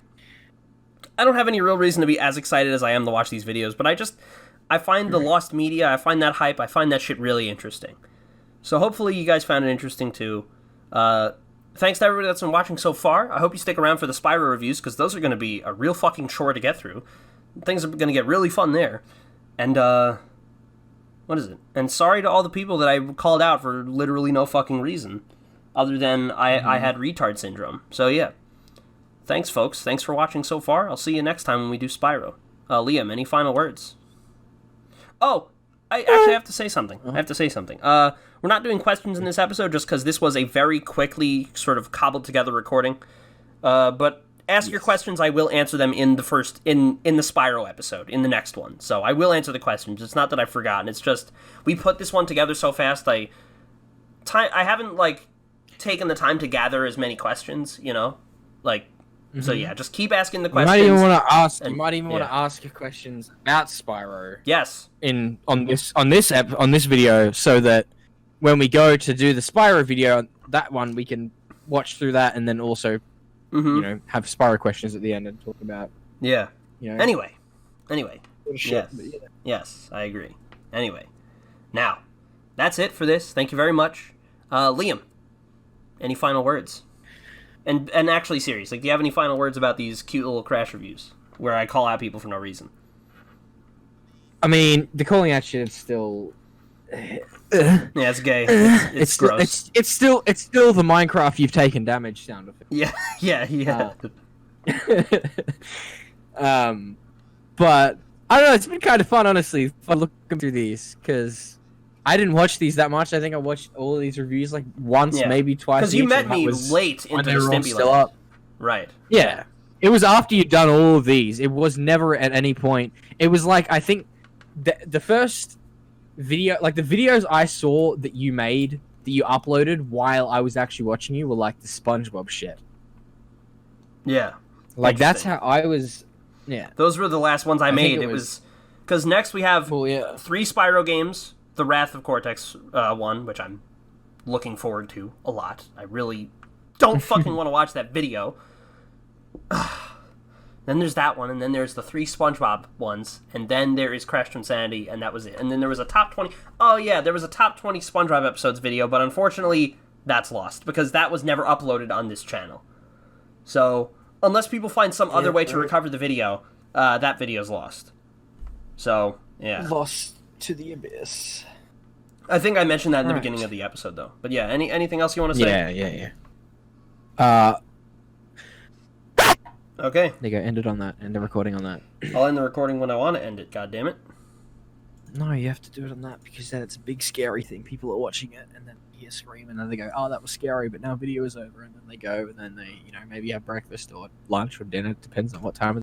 I don't have any real reason to be as excited as I am to watch these videos, but I find the lost media, I find that hype, I find that shit really interesting. So hopefully you guys found it interesting too. Thanks to everybody that's been watching so far. I hope you stick around for the Spyro reviews, because those are going to be a real fucking chore to get through. Things are going to get really fun there. And, what is it? And sorry to all the people that I called out for literally no fucking reason, other than I had retard syndrome. So, yeah. Thanks, folks. Thanks for watching so far. I'll see you next time when we do Spyro. Liam, any final words? Oh, I actually have to say something. We're not doing questions in this episode just because this was a very quickly sort of cobbled together recording. But ask your questions. I will answer them in the Spyro episode, in the next one. So I will answer the questions. It's not that I've forgotten. It's just we put this one together so fast. I haven't like taken the time to gather as many questions. You know, like. So yeah, just keep asking the questions. You might even want to ask. You might even want to ask your questions about Spyro. Yes. On this video, so that when we go to do the Spyro video, that one we can watch through that, and then also, you know, have Spyro questions at the end and talk about. Yeah. You know, Anyway. Shit, Yes. Yes, I agree. Anyway, now that's it for this. Thank you very much, Liam. Any final words? And actually, serious, like, do you have any final words about these cute little Crash reviews where I call out people for no reason? I mean, the calling out shit is still. Yeah, it's gay. It's gross. It's still the Minecraft you've taken damage sound effect. Yeah. But I don't know. It's been kind of fun, honestly. Fun looking through these because I didn't watch these that much. I think I watched all of these reviews like once, maybe twice. Because you met me late into the STIMPYLAND. Right. Yeah. It was after you'd done all of these. It was never at any point. It was like, I think the first video, like the videos I saw that you made, that you uploaded while I was actually watching you were like the SpongeBob shit. Yeah. Like that's how I was. Yeah. Those were the last ones I made. It was because next we have 3 Spyro games. The Wrath of Cortex one, which I'm looking forward to a lot. I really don't fucking want to watch that video. Then there's that one, and then there's the 3 SpongeBob ones, and then there is Crash to Insanity, and that was it. And then there was a top 20... Oh, yeah, there was a top 20 SpongeBob episodes video, but unfortunately, that's lost, because that was never uploaded on this channel. So, unless people find some other way to recover the video, that video's lost. So, yeah. Lost to the abyss. I think I mentioned that in the beginning of the episode, though. But yeah, anything else you want to say? Yeah. Okay. There you go. End it on that. End the recording on that. I'll end the recording when I want to end it. God damn it. No, you have to do it on that because then it's a big scary thing. People are watching it and then you hear scream and then they go, "Oh, that was scary," but now video is over, and then they go and then they, maybe have breakfast or lunch or dinner. Depends on what time of